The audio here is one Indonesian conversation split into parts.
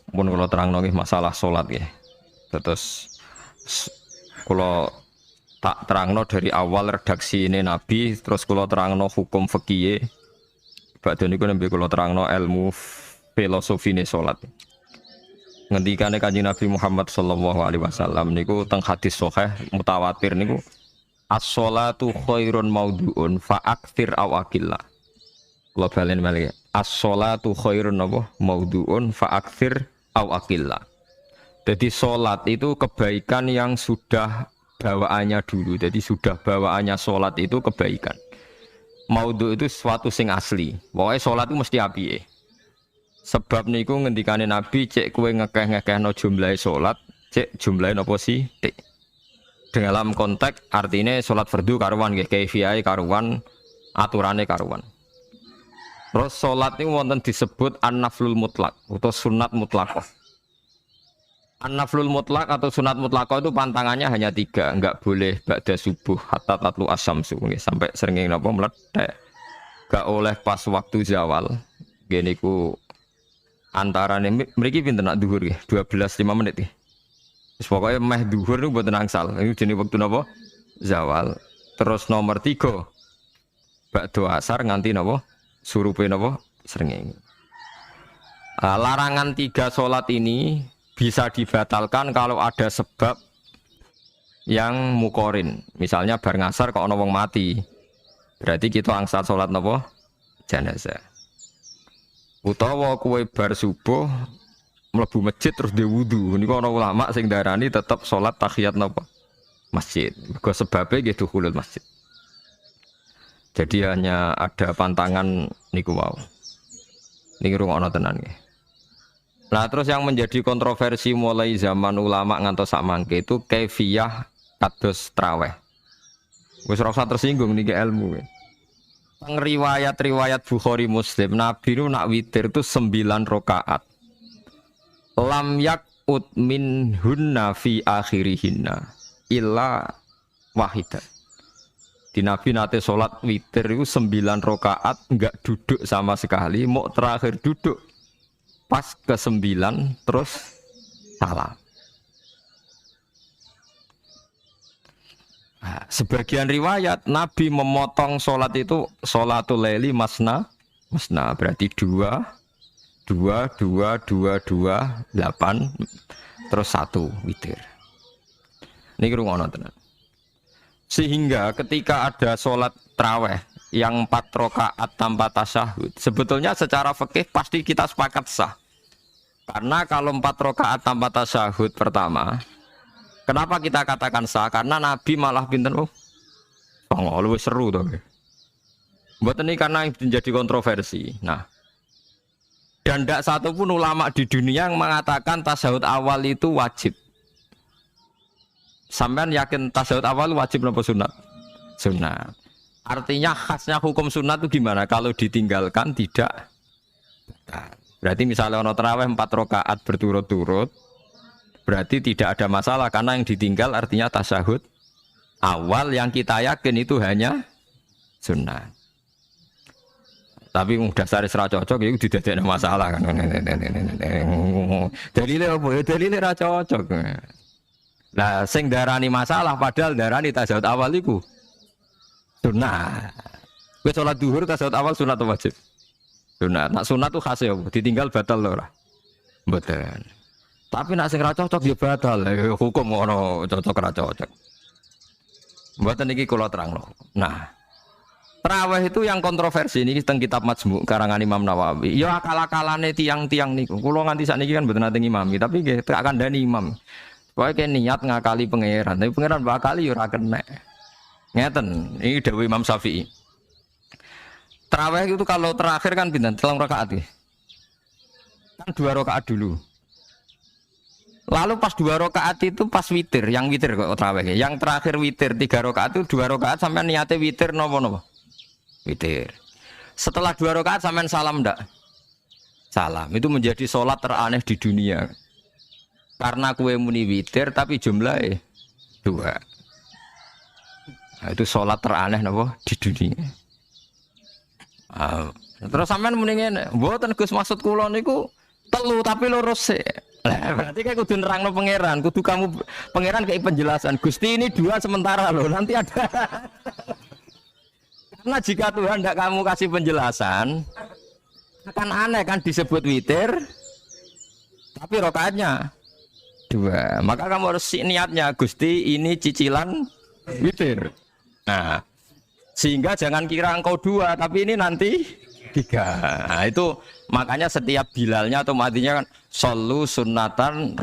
pun kula terangno nggih masalah salat nggih. Terus kula tak terangno dari awal redaksi ini Nabi, terus kula terangno hukum fikih. Badhe niku nembe kula terangno ilmu filosofine salat. Ngendikane Kanjeng Nabi Muhammad sallallahu alaihi wasallam niku teng hadis sahih mutawatir niku as-sholatu khairun maudhu'un fa aktsir aw aqilla. Kula balen malih. As-sholatu khairun maudhu'un fa aktsir aw aqilla. Jadi salat itu kebaikan yang sudah bawaannya dulu. Jadi sudah bawaannya salat itu kebaikan. Maudhu itu sesuatu sing asli. Pokoknya salat itu mesti apike. Sebab niku ngendikane Nabi cek kowe ngekeh-ngekehno jumlahe salat, cek jumlahe napa sih? Tik. Dalam konteks artinya salat fardu karuan nggih, kaifiyahe karuan, aturane karuan. Terus salat niku wonten disebut an-naflul mutlak atau sunat mutlaqah. An-naflul mutlak atau sunat mutlaqah itu pantangannya hanya 3, enggak boleh ba'da subuh hatta tatlu asyamsu nggih, sampai srengenge napa meletek. Enggak oleh pas waktu zawal. Nggih niku antarane mriki pinten nak dhuwur nggih 12:05 menit nggih. Wis pokoke meh dhuwur niku mboten angsal. Iku jenenge wektu napa? Zawal. Terus nomor 3 ba'da asar nganti napa? Surupe napa? Srengenge. Larangan 3 salat ini bisa dibatalkan kalau ada sebab yang mukorin. Misalnya bar ngasar kok ana wong mati. Berarti kita angsal salat napa? Jenazah. Utawa kowe bar subuh mlebu masjid terus dhe wudu. Niku ana ulama sing darani tetep salat tahiyat napa? Masjid. Mergo sebabe nggih dukhulul masjid. Jadi hanya ada pantangan niku wau. Niki rungokno tenan nggih. Nah, terus yang menjadi kontroversi mulai zaman ulama ngantos sak mangke itu kaifiyah kados traweh. Wis ora usah tersinggung niki ilmu. Teng riwayat-riwayat Bukhari Muslim, Nabi nu nak witir itu 9 rakaat. Lam yakut min hunna fi akhirihinna illa wahidah. Di Nabi nate sholat witir itu 9 rakaat enggak duduk sama sekali, mau terakhir duduk pas ke-9 terus salam. Nah, sebagian riwayat Nabi memotong sholat itu sholatul laili masna berarti 2 8 terus 1 witir. Ini ngrungokno tenan. Sehingga ketika ada sholat traweh yang 4 rakaat tanpa tasyahud, sebetulnya secara fikih pasti kita sepakat sah. Karena kalau 4 rakaat tanpa tasyahud pertama, kenapa kita katakan sah? Karena Nabi malah pinten lebih seru tuh. Buat ini karena yang menjadi kontroversi. Nah, dan tidak satu pun ulama di dunia yang mengatakan tasyahud awal itu wajib. Sampean yakin tasyahud awal wajib napa sunat? Sunat. Artinya khasnya hukum sunat itu gimana? Kalau ditinggalkan tidak. Berarti misalnya ono tarawih 4 rakaat berturut-turut, berarti tidak ada masalah karena yang ditinggal artinya tasyahud awal yang kita yakin itu hanya sunnah. Tapi dasar ra cocok itu tidak ada masalah kan. Dalile apa ya? Dalile ra cocok. Nah, sing darani masalah padahal darani tasyahud awal iku sunnah. Kowe salat zuhur tasyahud awal sunat atau wajib? Sunat. Nak sunat tuh khas ya, ditinggal batal lho ora. Mboten. Tapi nak sing ra cocok ya batal. Hukum ngono cocok ra cocok. Mboten iki kula terangno. Nah, tarawih itu yang kontroversi ini teng kitab Majmu' karangan Imam Nawawi. Ya akal-akalane tiang-tiang niku. Kula nganti sakniki kan mboten nate ngimami, tapi nggih tak kandhani imam. Pokoke niat ngakali pangeran, tapi pangeran bakali ya ora kena. Ngeten, ini dawuh Imam Syafi'i. Tarawih itu kalau terakhir kan pinten? 3 rakaat nggih. Kan 2 rakaat dulu. Lalu pas 2 rakaat itu pas witir, yang witir kok tarawih. Yang terakhir witir 3 rakaat itu 2 rakaat sampai niate witir napa-napa? Witir. Setelah 2 rakaat sampean salam ndak? Salam. Itu menjadi sholat teraneh di dunia. Karena kue muni witir tapi jumlahnya 2. Nah, itu sholat teraneh napa di dunia. Terus sampean muni ngene, mboten Gus maksud kula niku Telu tapi lurus sih. Lah berarti kayak kudu nerangno pangeran, kudu kamu pangeran kayak penjelasan. Gusti ini dua sementara loh, nanti ada. Karena jika Tuhan tidak kamu kasih penjelasan, akan aneh kan disebut witir, tapi rokaatnya dua. Maka kamu harus niatnya, Gusti ini cicilan witir. Nah, sehingga jangan kira engkau dua, tapi ini nanti tiga. Nah, itu makanya setiap bilalnya atau matinya kan solu sunnatan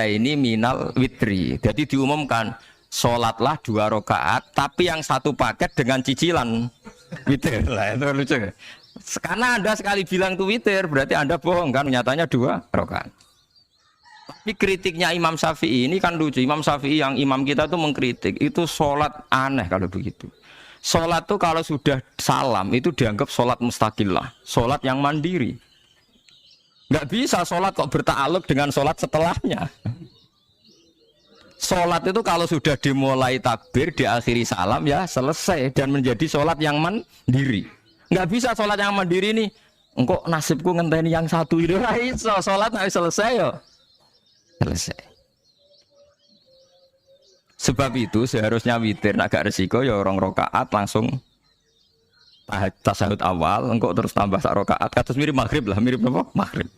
ini minal witri. Jadi diumumkan sholatlah 2 rakaat, tapi yang satu paket dengan cicilan witir. Lah itu lucu. Karena Anda sekali bilang itu witir, berarti Anda bohong kan? Nyatanya 2 rakaat. Tapi kritiknya Imam Syafi'i ini kan lucu. Imam Syafi'i yang imam kita tuh mengkritik itu sholat aneh kalau begitu. Sholat tuh kalau sudah salam itu dianggap sholat mustaqillah, sholat yang mandiri. Nggak bisa sholat kok bertakluk dengan sholat setelahnya. Sholat itu kalau sudah dimulai takbir, diakhiri salam ya selesai dan menjadi sholat yang mandiri. Nggak bisa sholat yang mandiri nih. Engkau nasibku ngenteni yang satu itu iso sholat nggak selesai ya. Selesai. Sebab itu seharusnya witir agak resiko ya orang rokaat langsung tasahud awal, engkau terus tambah sak rokaat, kados mirip maghrib lah, mirip apa? Maghrib.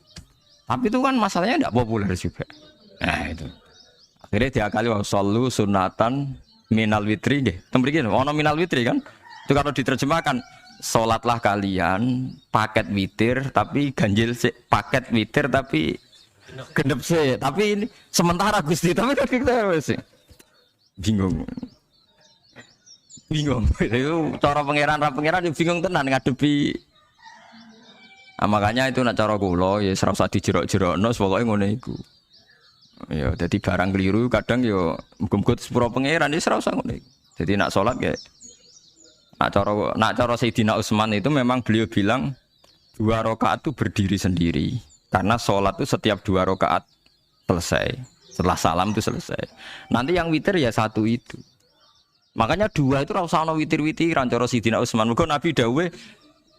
Tapi itu kan masalahnya tidak populer juga. Nah itu. Akhirnya diakali wa shollu sunatan minal witri nggih. Temriki ono minal witri kan? Itu kalau diterjemahkan salatlah kalian paket witir tapi ganjil sih, paket witir tapi genep sih. Tapi ini sementara Gusti, tapi kan kita sih. Bingung itu cara pangeran bingung tenan ngadepi. Nah, makanya itu nak cara kula ya ora usah dijerok-jerokno pokoke ngono iku ya. Dadi barang keliru kadang ya muga-muga sepuro pangeran ya ora usah ngono iku. Jadi nak salat ya nak cara Sayyidina Utsman itu memang beliau bilang 2 rakaat itu berdiri sendiri karena salat itu setiap 2 rakaat selesai. Setelah salam itu selesai. Nanti yang witir ya 1 itu. Makanya 2 itu rasa ana witir-witiran cara Sidina Utsman. Mergo Nabi dawuh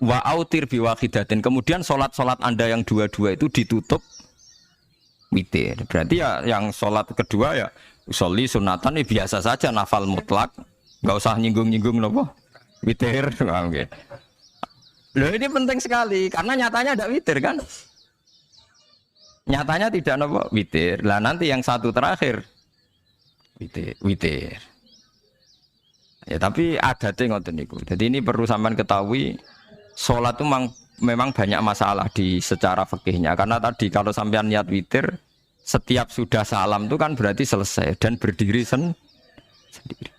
wa autir bi wahidatin. Kemudian salat-salat Anda yang 2-2 itu ditutup witir. Berarti ya yang salat kedua ya usolli sunatan ya biasa saja nafal mutlak. Enggak usah nyinggung-nyinggung napa witir. Loh ini penting sekali karena nyatanya ada witir kan? Nyatanya tidak nopo witir. Lah nanti yang 1 terakhir witir. Ya tapi adatnya ngoten niku. Jadi ini perlu sampean ketahui salat itu memang banyak masalah di secara fikihnya karena tadi kalau sampean niat witir setiap sudah salam itu kan berarti selesai dan berdiri sendiri.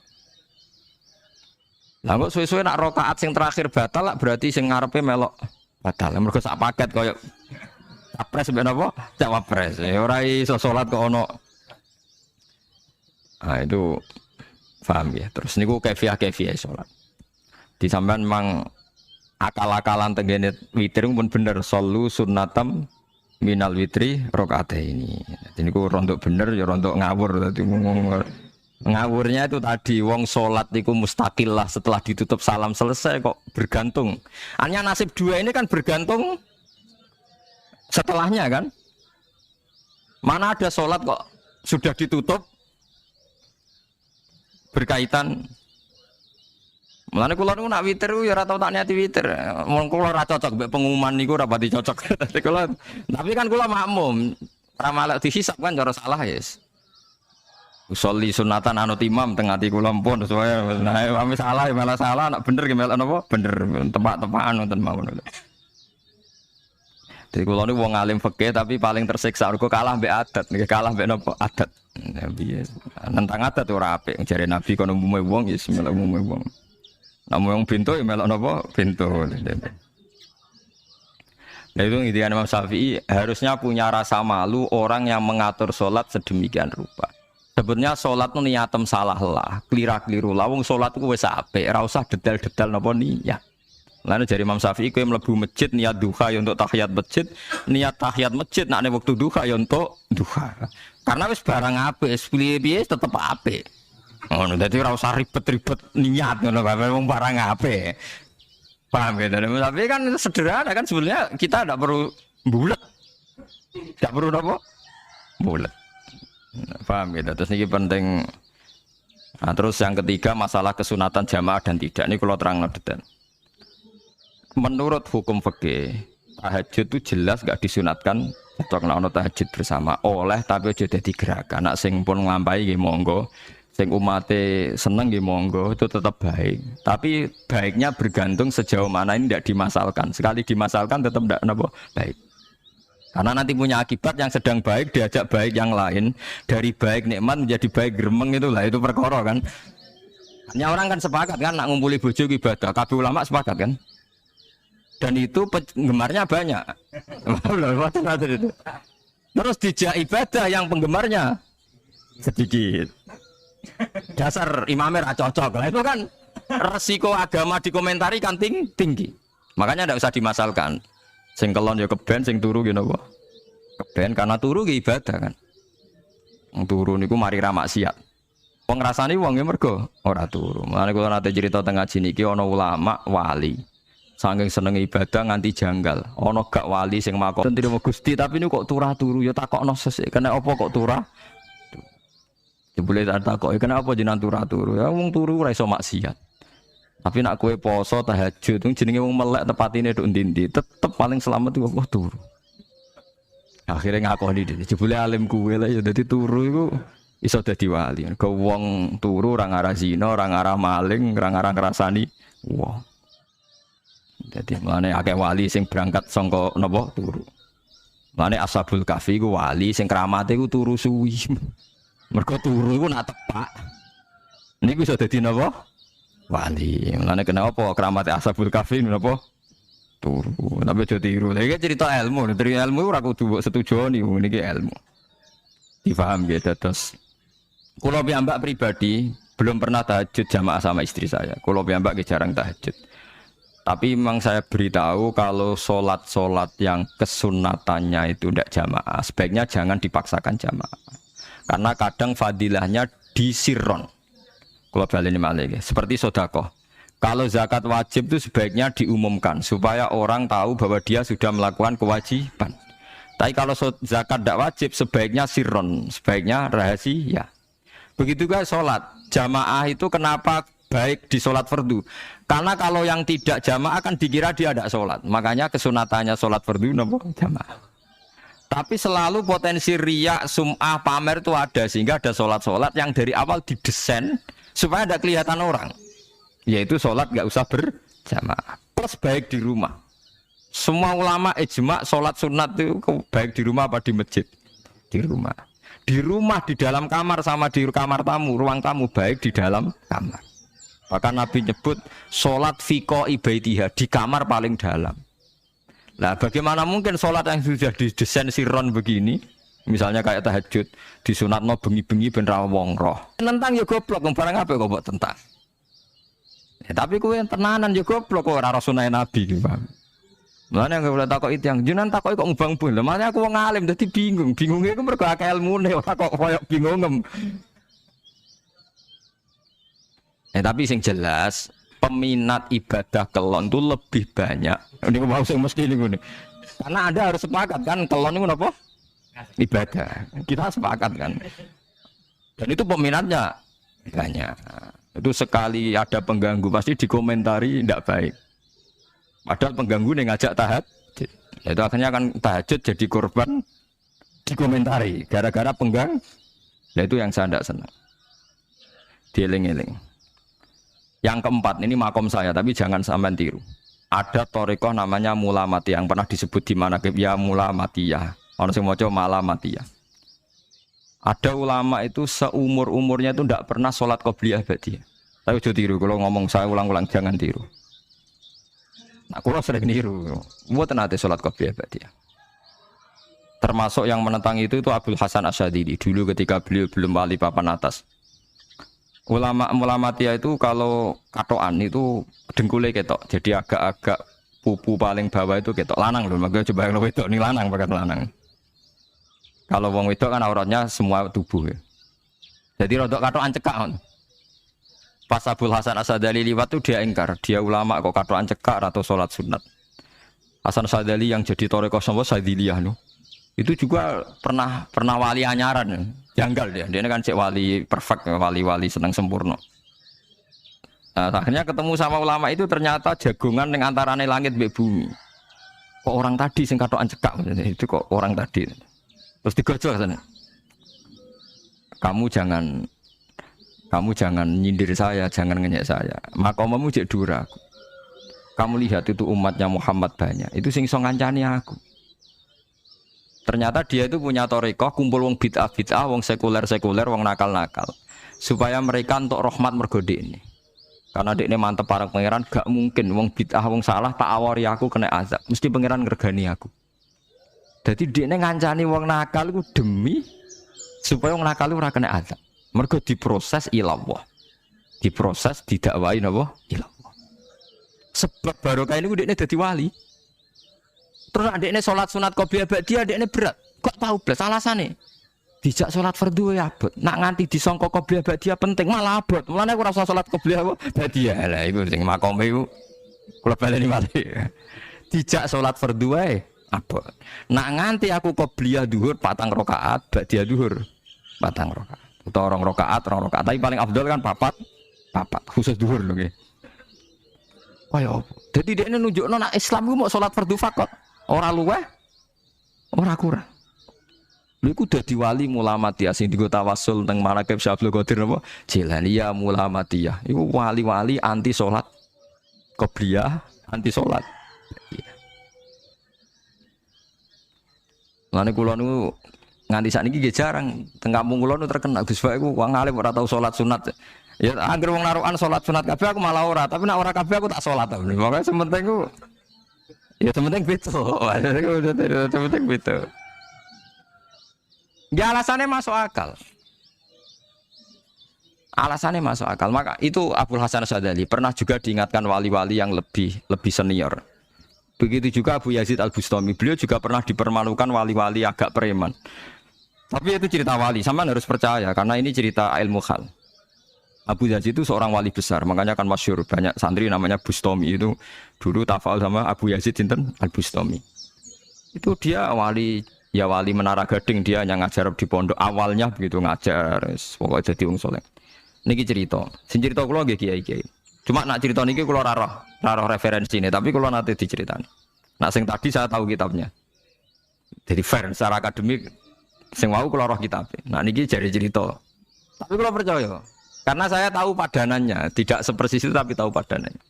Lah kok suwe-suwe nak rakaat sing terakhir batal lah berarti sing ngarepe melok batal. Mergo sak paket koyo Capres ben apa? Cawapres. Ora iso salat kok ono. Ah itu paham ya. Terus niku kefiah salat. Di sampean memang akal-akalan tenggene witir pun bener solu sunnatam minal witri rakaataini. Jadi niku rontok bener ya rontok ngawur dadi ngawurnya itu tadi wong salat niku mustaqillah setelah ditutup salam selesai kok bergantung. Hanya nasib 2 ini kan bergantung setelahnya kan, mana ada sholat kok sudah ditutup berkaitan. Mulane kula niku nak witir ya ora tau tak niati witir. Wong kula ora cocok mbek pengumuman niku ora pati cocok. Tapi kan kula makmum, ora malah dihisab kan cara salah yes. Usolli sunatan anut imam teng ati kula pun sesuai. Nah, ame salah ya malah salah, nak bener ki melok napa? Bener, tepak-tepakan wonten mawon. Jadi kalau ini wong alim fikih tapi paling tersiksa mergo kalah mbek adat, kalah mbek napa adat. Nabi nentang adat ora apik. Jare Nabi kono umume wong ya melok umume wong. Namun wong pintu ya melok napa pintu. Nah itu intinya Imam Syafi'i harusnya punya rasa malu orang yang mengatur sholat sedemikian rupa. Sebetulnya sholat itu niatem salah lah, keliru lah. Wong sholat itu wis apik, ora usah detail-detail napa niat. Lalu dari Imam Syafi'i kowe mlebu masjid niat duha ya untuk tahiyat masjid, niat tahiyat masjid nek waktu duha ya untuk duha. Karena wis barang apik, wis piye-piye tetep apik. Ngono dadi ora usah ribet-ribet niat ngono bae wong barang apik. Paham ya? Tapi kan sederhana kan sebenarnya kita tidak perlu bulat. Tidak perlu apa? Bulat. Paham gitu. Terus ini penting. Nah, terus yang ketiga masalah kesunatan jamaah dan tidak. Ini kalau terang detail. Menurut hukum fikih, tahajud itu jelas gak disunatkan atau kena ono tahajud bersama oleh tapi aja dadi gerakan. Nak sing pun nglampahi nggih monggo, sing umate seneng nggih monggo, itu tetap baik. Tapi baiknya bergantung sejauh mana ini tidak dimasalkan. Sekali dimasalkan tetap tidak napa baik. Karena nanti punya akibat yang sedang baik diajak baik yang lain, dari baik nikmat menjadi baik gremeng itulah itu perkara kan. Hanya orang kan sepakat kan nak ngumpuli bojo ibadah, kabeh ulama sepakat kan. Dan itu penggemarnya banyak. Terus dijak ibadah yang penggemarnya sedikit. Dasar imamnya cocok lah itu kan resiko agama dikomentari kan tinggi. Makanya tidak usah dimasalkan. Sing kelon ya keben, sing turu gitu apa? Keben karena turu ke ibadah kan. Turu niku mari ra maksiat. Wong ngrasani wong ya mergo ora turu. Mulane kula nate cerita teng ngaji niki ana ulama wali. Saking seneng ibadah nganti janggal. Ana gak wali sing makon trimo Gusti tapi niku kok turah turu ya takokno sesuk. Kena apa kok turah? Jebule tak takoki kena apa jenengan turah turu? Ya wong turu ora iso maksiat. Tapi nak kowe poso tahajud jenenge wong melek tepatine nduk ndi-ndi, tetep paling selamat iku kok turu. Akhirnya ngakoni dhewe. Jebule alim kuwe lah ya dadi turu iku iso dadi wali. Ke wong turu ora ngarah zina, ora ngarah maling, ora ngarah ngrasani wong. Jadi mulane akeh wali sing berangkat sangka napa turu. Mulane Ashabul Kahfi ku wali sing kramate ku turu suwi. Mergo turu iku nak tepak. Niku iso dadi napa? Wali. Mulane kenapa kramate Ashabul Kahfi napa? Turu. Tapi aja tiru. Iki cerita ilmu, dari ilmu ora kudu setuju niku niki ilmu. Difaham gitu terus. Kula piyambak pribadi belum pernah tahajud jamaah sama istri saya. Kula piyambak jarang tahajud. Tapi memang saya beritahu kalau sholat yang kesunatannya itu tidak jamaah, sebaiknya jangan dipaksakan jamaah. Karena kadang fadilahnya disirron. Kalau balik ini malah seperti sodakoh. Kalau zakat wajib itu sebaiknya diumumkan supaya orang tahu bahwa dia sudah melakukan kewajiban. Tapi kalau zakat tidak wajib sebaiknya sirron, sebaiknya rahasia. Begitu juga sholat jamaah itu kenapa baik di sholat fardu? Karena kalau yang tidak jamaah akan dikira dia tidak sholat. Makanya kesunatannya sholat fardu nopo jamaah. Tapi selalu potensi riya, sum'ah, pamer itu ada. Sehingga ada sholat-sholat yang dari awal didesain supaya tidak kelihatan orang. Yaitu sholat nggak usah berjamaah. Plus baik di rumah. Semua ulama ijma sholat sunat itu baik di rumah apa di masjid? Di rumah. Di rumah, di dalam kamar sama di kamar tamu. Ruang tamu baik di dalam kamar. Bahkan Nabi nyebut sholat fiko ibaitiha di kamar paling dalam. Nah bagaimana mungkin sholat yang sudah didesain sirron begini, misalnya kayak tahajud disunatno bengi-bengi ben ra wong roh. Tentang ya goblok, barang apa kok mbok tentang. Ya, tapi kowe tenanan ya goblok kok ora sunah Nabi gitu. Mulane enggak boleh takok itu yang jenengan takoki kok ngubang-ubang. Lah makane aku wong alim dadi bingung. Bingungnya iku mergo akeh ilmune ora kok koyo bingungem. Tapi sing jelas peminat ibadah kelon itu lebih banyak. Ini mau sing mesti ini. Karena Anda harus sepakat kan kelon itu apa? Ibadah. Kita sepakat kan. Dan itu peminatnya banyak. Itu sekali ada pengganggu pasti dikomentari tidak baik. Padahal pengganggu nih ngajak tahajud. Itu akhirnya kan tahajud jadi korban dikomentari gara-gara penggang. Nah itu yang saya tidak senang. Dieling-eling. Yang keempat, ini makom saya, tapi jangan sampai tiru. Ada torikoh namanya Mulamatiyah yang pernah disebut di mana ya Mulamatiyah. Orang yang mau coba Malamatiyah. Ada ulama itu seumur-umurnya itu tidak pernah sholat qobliyah ba'diyah. Tapi jangan tiru, kalau ngomong saya ulang-ulang jangan tiru. Nah, kalau sering tiru, buat nanti sholat qobliyah ba'diyah. Termasuk yang menentang itu Abdul Hasan Asyadili dulu ketika beliau belum wali papan atas. Ulama Mulamatiyah itu kalau katoan itu dengkulnya ketok, jadi agak-agak pupu paling bawah itu ketok lanang loh, makanya coba yang wedok ini lanang pakai lanang. Kalau wong wedok kan auratnya semua tubuh ya. Jadi rodok katoan cekak. Pas Abdul Hasan Asyadili liwat itu dia ingkar, dia ulama kok katoan cekak atau sholat sunat. Hasan Asyadili yang jadi torikoh sama Sadiliyah loh. Itu juga pernah wali anyaran, janggal dia. Dia kan cek wali perfect, wali seneng sempurna. Nah, akhirnya ketemu sama ulama itu ternyata jagongan yang antarane langit mbek bumi. Kok orang tadi sing katokan cekak itu kok orang tadi. Terus digojol sana. Kamu jangan nyindir saya, jangan ngenyek saya. Makomamu cek dura. Kamu lihat itu umatnya Muhammad banyak. Itu sing iso ngancani aku. Ternyata dia itu punya thariqah kumpul wong bid'ah, wong sekuler, wong nakal. Supaya mereka untuk rahmat mergode ini. Karena dekne mantep para pangeran, gak mungkin wong bid'ah wong salah tak awari aku kena azab. Mesti pangeran ngergani aku. Jadi dekne ngancani wong nakal iku demi supaya wong nakal ora kena azab. Mergo diproses ilallah. Diproses didakwai napa? Ilallah. Sebab barokah ini dekne dadi wali. Terus dekne salat sunat qobliyah ba'diyah dekne berat. Kok tahu blas alasane? Dijak sholat fardu ya abot. Nak nganti disangka qobliyah ba'diyah penting malah abot. Mulane aku ora usah sholat qobliyah ba'diyah. Lah iku sing makome iku kula baleni malih. Dijak sholat fardu wae abot. Nak nganti aku qobliyah zuhur 4 rakaat, ba'diyah zuhur 4 rakaat. Utawa 2 rakaat, tapi paling afdal kan 4 khusus zuhur lho nggih. Kaya apa? Dadi dekne nunjukno nak Islam ku mau sholat fardu fakot. Ora luweh, ora kurang. Lha iku dadi wali mulamatiyah sing digo tawasul teng Manaqib Syekh Abdul Qadir napa? Jilaniyah mulamatiyah. Iku wali-wali anti salat qobliyah, anti salat. Lane kula niku nganti sakniki nggih jarang teng kampung kula niku terkenal Gus Pak iku wong alim ora tau salat sunat. Ya anggere wong narukan salat sunat kabeh aku malah ora, tapi nek ora kabeh aku tak salat. Pokoke sementing ku ya sementing beto. Sementing beto. Ya alasannya masuk akal. Alasannya masuk akal. Maka itu Abul Hasan Asy'adzali pernah juga diingatkan wali-wali yang lebih senior. Begitu juga Abu Yazid Al-Bustami. Beliau juga pernah dipermalukan wali-wali agak preman. Tapi itu cerita wali, sampean harus percaya karena ini cerita ilmu hal. Abu Yazid itu seorang wali besar, makanya kan masyhur banyak santri namanya Bustami itu dulu tafal sama Abu Yazid sinten Al-Bustami. Itu dia wali. Ya wali Menara Gading dia yang ngajar di pondok awalnya begitu ngajar, pokoknya jadi wong saleh. Niki cerita, sing cerita kula nggih kiai-kiai. Cuma nak cerita niki kula ora roh referensine, tapi kula nate diceritani. Nak sing tadi saya tahu kitabnya. Jadi fair secara akademik sing wau kula roh kitabnya. Nah niki jare cerita. Tapi kula percaya karena saya tahu padanannya, tidak sepersis itu tapi tahu padanannya.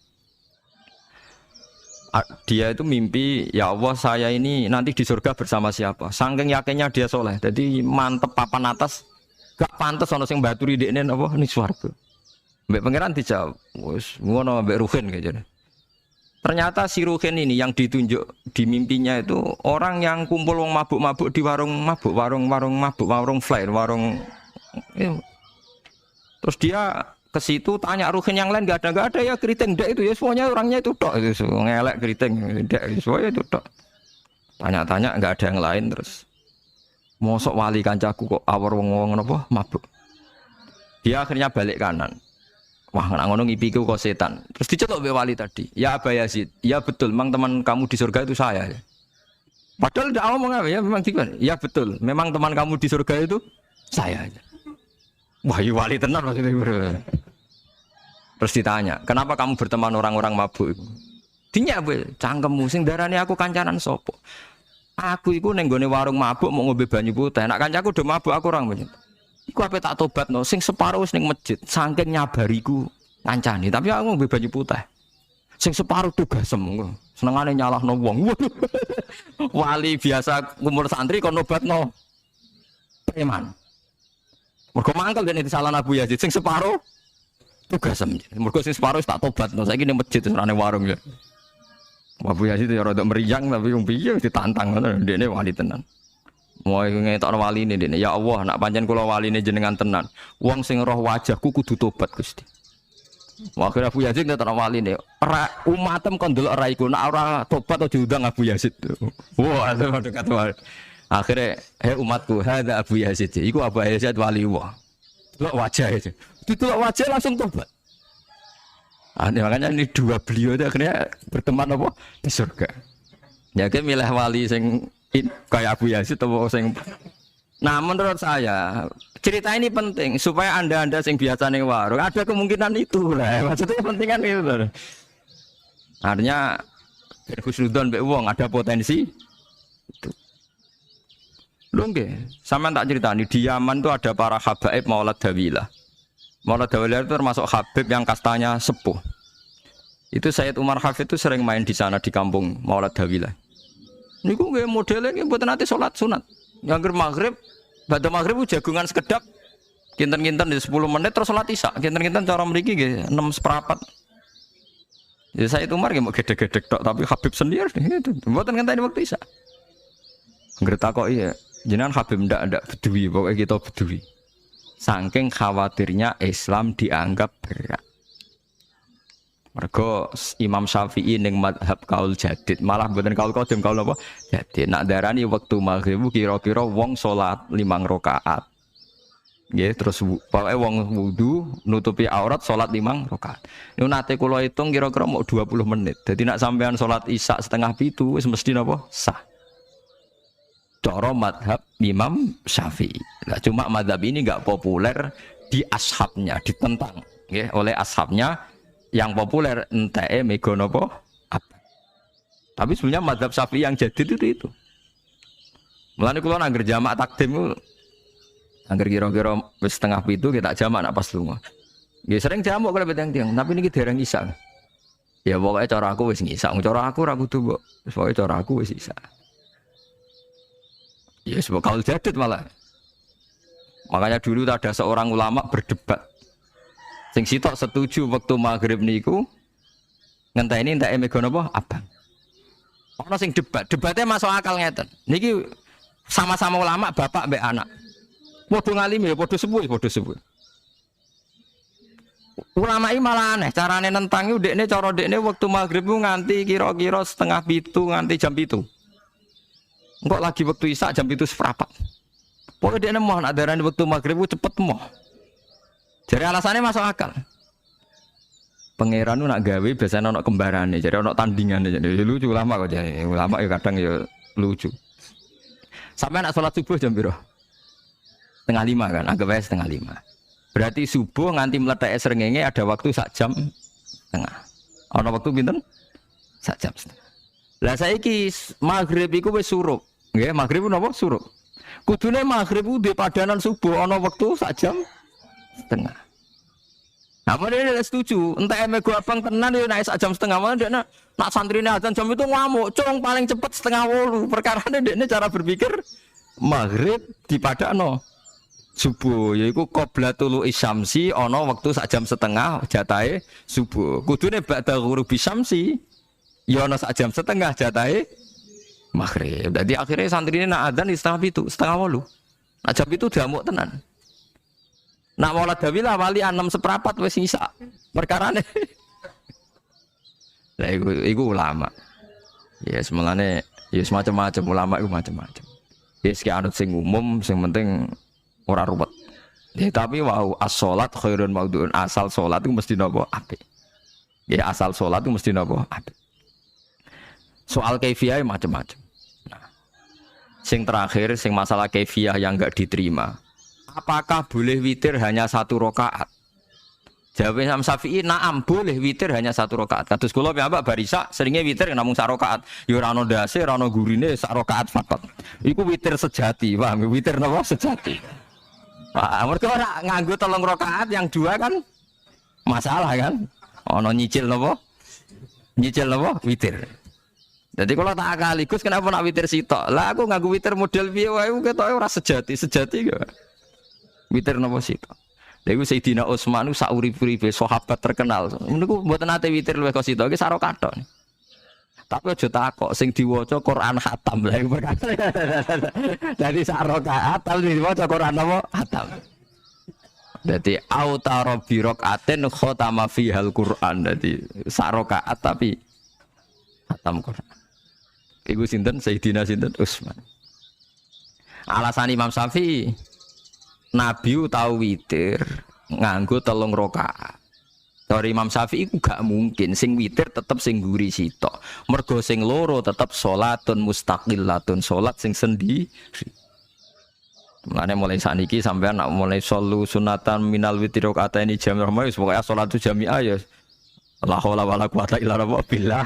Dia itu mimpi, ya Allah saya ini nanti di surga bersama siapa. Saking yakinnya dia soleh, jadi mantep papan atas, gak pantas ono sing baturi dekne apa ning swarga. Mbek pangeran dijawab, wis ngono mbek Ruhin kayaknya. Ternyata si Ruhin ini yang ditunjuk di mimpinya itu orang yang kumpul wong mabuk-mabuk di warung mabuk, warung flare, warung. Terus dia ke situ tanya Ruhin yang lain gak ada ya keriting ndak itu ya semuanya orangnya itu tok itu ngelek keriting ndak semuanya itu tok. Tanya-tanya enggak ada yang lain terus. Mosok wali kancaku kok awor wong-wong napa mabuk. Dia akhirnya balik kanan. Wah, nak ngono ngipiku kok setan. Terus dicetok mbek wali tadi. Ya Aba Yazid, ya betul memang teman kamu di surga itu saya. Padahal ndak ngomong apa ya memang gimana? Ya betul, memang teman kamu di surga itu saya. Wah, wali tenar maksudnya. Terus ditanya, kenapa kamu berteman orang-orang mabuk itu? Dinya cangkemmu sing darane aku kancanan sopo. Aku iku ning gone warung mabuk mau ngombe banyu putih. Nek kancaku do mabuk aku orang banyak. Iku ape tak tobatno sing separuh wis ning masjid, saking nyabariku ngancani, tapi aku ngombe banyu putih. Sing separuh tugasem. Senengane nyalahno wong. Wali biasa kumpul santri kon nobatno preman. Mergo mangkel dene disalahna Abu Yazid sing separuh tugasem. Mergo sing separuh tak tobatno saiki ning masjid serane warung ya. Abu Yazid ya rada meriang tapi wong piye ditantang ngono ndekne wali tenan. Mau ngetokno waline ndekne ya Allah nak pancen kula waline jenengan tenan. Wong sing roh wajahku kudu tobat Gusti. Akhirnya Abu Yazid ngetokno waline ora umatem kon delok ora iku nak ora tobat aja diundang Abu Yazid. Wah, dekat wali. Akhirnya, umatku, ada Abu Yazid. Iku Abu Yazid wali wah. Delok wajah itu. Delok wajah langsung tobat. Makanya ini dua beliau itu akhirnya berteman apa di surga. Ya kan milih wali sing Kayak Abu Yazid atau sing. Nah, menurut saya cerita ini penting supaya anda sing biasa ning warung ada kemungkinan itu lah. Maksudnya penting kan itu. Artinya berhusnudzon mbek wong ada potensi itu. Lho nggih, sampean tak ceritani di Yaman itu ada para habaib Maulad Dawilah. Maulad Dawilah itu termasuk habib yang kastanya sepuh. Itu Sayyid Umar Hafid itu sering main di sana di kampung Maulad Dawilah. Niku nggih modelnya nggih mboten nate salat sunat. Ngangger maghrib, badhe maghrib jagungan sekedap. Kinten-kinten di 10 menit terus salat isya. Kinten-kinten cara mriki nggih 6:15. Ya Sayyid Umar nggih mau gedhe-gedhe tok tapi habib sendiri itu. Mboten ngenteni waktu isya. Ngger takoki ya, jenengan habib ndak bedui, pokoknya kita bedui. Saking khawatirnya Islam dianggap berat. Mergo Imam Syafi'i ning mazhab kaul jadid, malah mboten kaul qadim, kaul apa? Jadid. Nak darani wektu maghrib kira-kira wong salat 5 rakaat. Nggih, terus pokoke wong wudu nutupi aurat salat 5 rakaat. Niku nate kula hitung kira-kira mau 20 menit. Dadi nak sampean salat isya setengah 7 wis mesti napa? Sah. Cara mazhab Imam Syafi'i. Nah, cuma mazhab ini enggak populer di ashabnya, ditentang nggih oleh ashabnya. Yang populer enteke mega napa apa. Tapi sebenarnya mazhab Syafi'i yang jadid itu. Mulane kula nangger jamak takdim ku angger kira-kira wis setengah 7 kita jamak nak pas lunga. Nggih sering jamak kalau tiang-tiang, tapi niki dereng isya. Ya pokoke cara aku wis ngisa, cara aku ora kudu kok. Wis pokoke cara aku wis isya. Ya sebab kaul jadid malah. Makanya dulu ada seorang ulama berdebat. Sing sitok setuju waktu maghrib niku ngenteni entek mega napa abang. Ana sing debatnya masuk akal ngeten. Niki sama-sama ulama bapak mbek anak. Padha ngalimi ya padha sepuh. Ulama iki malah aneh, carane nentang iku dekne cara dekne waktu maghrib ku nganti kira-kira setengah 7 nganti jam 7. Engko lagi waktu isya jam 7:15. Pokoke dekne mau nak darani waktu maghrib ku cepet moh. Jadi alasannya masuk akal. Pangeran nak gawe biasanya ono kembarane, jadi ono tandingannya. Jadi lucu ulama kok jadi ulama ya kadang ya lucu. Sampai nak sholat subuh jam piro? 4:30 kan, anggap aja 4:30. Berarti subuh nganti meletak srengenge ada waktu sak jam setengah. Ono waktu pinten? Sak jam setengah. Lah saiki maghrib iku wis surup. Nggih, maghrib napa surup? Kudune maghrib ku di padanan subuh ono waktu sak jam setengah. Nah, dia setuju. Entah mego abang tenan dia naik sak jam setengah. Mana dia nak santrine azan jam itu ngamuk. Cung paling cepet 7:30. Perkara dia cara berpikir maghrib di padano subuh. Yaiku qoblatul isyamsi ono waktu sak jam setengah jatahe subuh. Kudune ba'da ghurubi syamsi ya ono sak jam setengah jatahe maghrib. Jadi akhirnya santrine nak azan di setengah 7:30. Nak jam itu diamuk tenan. Nak Maulad Dawilah wali 6:15 wis isa. Perkarane. Lah iku ulama. Ya semulane ya semacam-macam ulama iku macam-macam. Ya sik anut sing umum sing penting ora ruwet. Ya tapi wau as-shalat khairun maudhu'un. Asal salat iku mesti napa apik. Ya asal salat iku mesti napa apik. Soal kaifiyah macam-macam. Nah. Sing terakhir sing masalah kaifiyah yang enggak diterima. Apakah boleh witir hanya 1 rakaat? Jawab Imam Syafi'i, na'am boleh witir hanya 1 rakaat. Kados kula piyambak barisa seringnya witir namung 1 rakaat. Ya ora ono ndase, ora ono gurine 1 rakaat fakot. Iku witir sejati, paham? Witir napa sejati. Wah, mergo ora nganggo 3 rakaat yang 2 kan masalah kan? Ono nyicil napa? Nyicil napa? Witir. Jadi kalau tak akaligus kenapa nak witir sitok? Lah aku nganggo witir model piye wae ketoke ora sejati kok. Witir napa sito. Lha iku Sayyidina Utsman ku saurip-uripe sahabat terkenal. Niku mboten nate witir luwih kok sito iki saro kathok. Tapi aja takok sing diwaca Quran khatam. Lah iku perkara. Dadi sak rakaat tapi diwaca Quran apa? Khatam. Dadi autara bi rakaatin khatama fihal Quran. Dadi sak rakaat tapi khatam Quran. Iku sinten Sayyidina sinten Utsman. Alasan Imam Syafi'i Nabi tahu witir nganggo 3 rakaat. Dari Imam Syafi'i iku gak mungkin sing witir tetep sing guri sitok. Mergo sing loro tetep salatun mustaqillatun, salat sing sendiri. Mulane mulai saniki sampean nak mulai solu sunatan minal witri rakaataini jami'ah wis pokoke salatu jami'ah ya la haula wala quwata illa billah.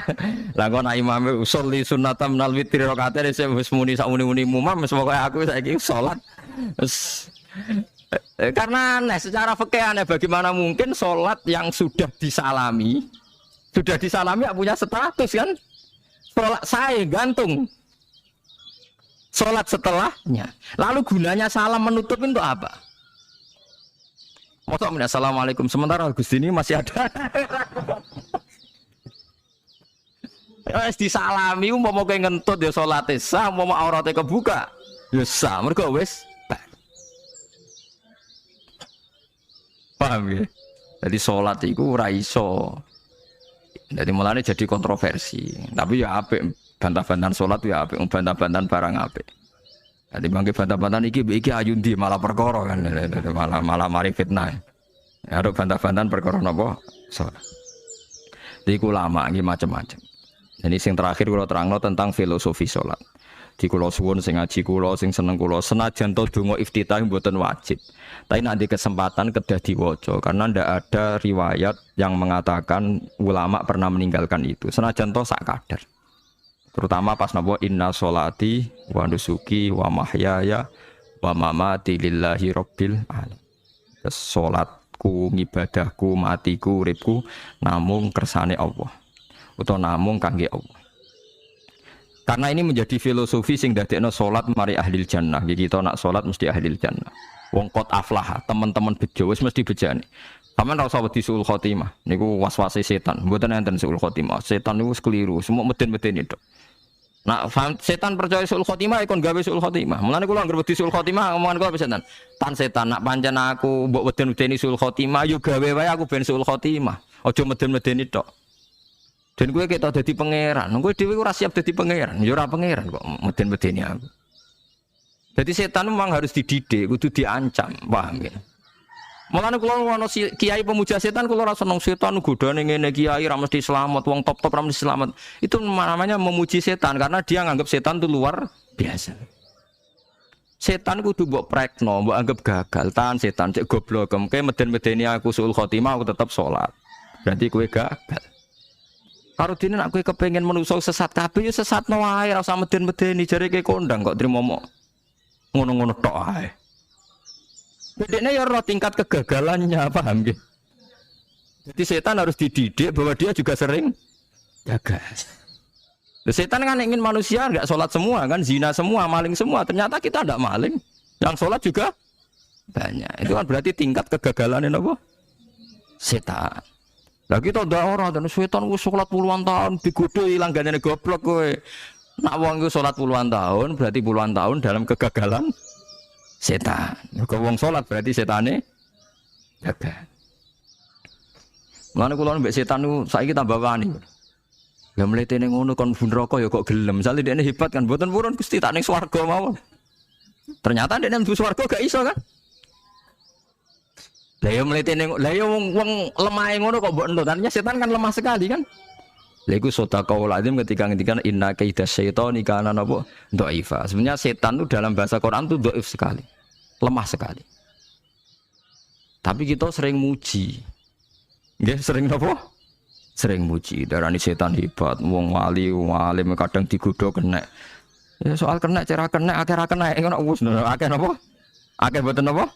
Lah kok nak imame soli sunatan minal witri rakaataini wis muni sak muni-muni mumam wis pokoke aku saiki salat. Karena aneh, secara fikih aneh bagaimana mungkin sholat yang sudah disalami ya punya status kan? Sholat saya gantung sholat setelahnya. Lalu gunanya salam menutup untuk apa? Masa assalamualaikum sementara Gusti ini masih ada. Ya disalami umpama kowe ngentut ya salate sah, umpama aurate kebuka ya sah, mergo wis paham ya? Jadi sholat itu ora iso. Jadi mulanya jadi kontroversi. Tapi ya apik bantah-bantahan sholat ya apik, bantah-bantahan barang apik. Jadi bangke bantah-bantahan iki ayundi malah perkara kan, malah mari fitnah. Ya ada bantah-bantahan perkara napa? Sholat. Jadi ulama iki macam-macam. Jadi sing terakhir kula terangno tentang filosofi sholat. Di kula suwun sing ngaji kula sing seneng kula senajan to donga iftitah mboten wajib. Tapi nanti kesempatan kedah diwaca karena ndak ada riwayat yang mengatakan ulama pernah meninggalkan itu. Senajan to sak kadar. Terutama pas napa inna sholati wa nusuki wa mahyaya wa mamati lillahi rabbil alamin. Salatku, ngibadahku, matiku, uripku namung kersane Allah. Utawa namung kangge Allah. Karena ini menjadi filosofi sing dadekno salat mari ahlil jannah. Kita nak salat mesti ahlil jannah. Wong qad aflah, teman-teman bejo wis mesti bejane. Sampeyan ora usah wedi suul khotimah. Niku waswase setan. Mboten enten suul khotimah. Setan niku wis keliru, semua meden-medeni tok. Nak setan percaya suul khotimah ikon gawe suul khotimah. Mulane kula anggere wedi suul khotimah omongan kula setan. Tan setan nak pancen aku mbok weden-medeni suul khotimah yo gawe wae aku ben suul khotimah. Aja meden-medeni tok. Dan gue kita jadi pangeran, gue dewi ora siap jadi pangeran, ya ora pangeran kok meden-medeni aku. Jadi setan memang harus dididik, kudu diancam, paham ya? Mulane kula ono kiai pemuja setan kula ora seneng setan godane ngene kiai ra mesti selamat, wong top-top ra mesti selamat. Itu namanya memuji setan karena dia nganggap setan itu luar biasa. Setan kudu mbok prekno, mbok anggap gagal, tan setan cek goblok, kowe meden-medeni aku suul khotimah aku tetap salat. Berarti kowe gagal. Karo dene nek kowe kepengin menungso sesat kabeh ya sesatno wae ora usah meden-medeni jare kowe kondang kok trimo ngono-ngono tok ae. Bedene ya ora tingkat kegagalannya, paham nggih? Jadi setan harus dididik bahwa dia juga sering gagal. Setan kan ingin manusia enggak sholat semua kan, zina semua, maling semua. Ternyata kita enggak maling, yang sholat juga banyak. Itu kan berarti tingkat kegagalannya apa? Setan. Lah kita ndak ora dan setan wis salat puluhan tahun digodho langgane goblok kowe. Nak wong iku salat puluhan tahun berarti puluhan tahun dalam kegagalan setan. Mergo wong salat berarti setane gagal. Mulane kula mbek setan niku saiki tambah wani. Lah mletene ngono kon bun neraka ya kok gelem. Misale dekne hebat kan mboten purun Gusti tak ning swarga mawon. Ternyata dekne mlebu swarga gak iso kan? Lah yo mletene lah yo wong lemahe ngono kok mbok entut. Artinya setan kan lemah sekali kan. Lha iku sedekah lazim ketika ngendikan inna kaidas syaitani kana napa dhaifa. Sebenarnya setan itu dalam bahasa Quran itu dhaif sekali. Lemah sekali. Tapi kita sering muji. Nggih, sering napa? Sering muji. Darani setan hebat, wong wali, wong alim kadang digodho kena. Ya soal kena cara kena akeh ra kena ngono wis akeh napa? Akeh mboten napa?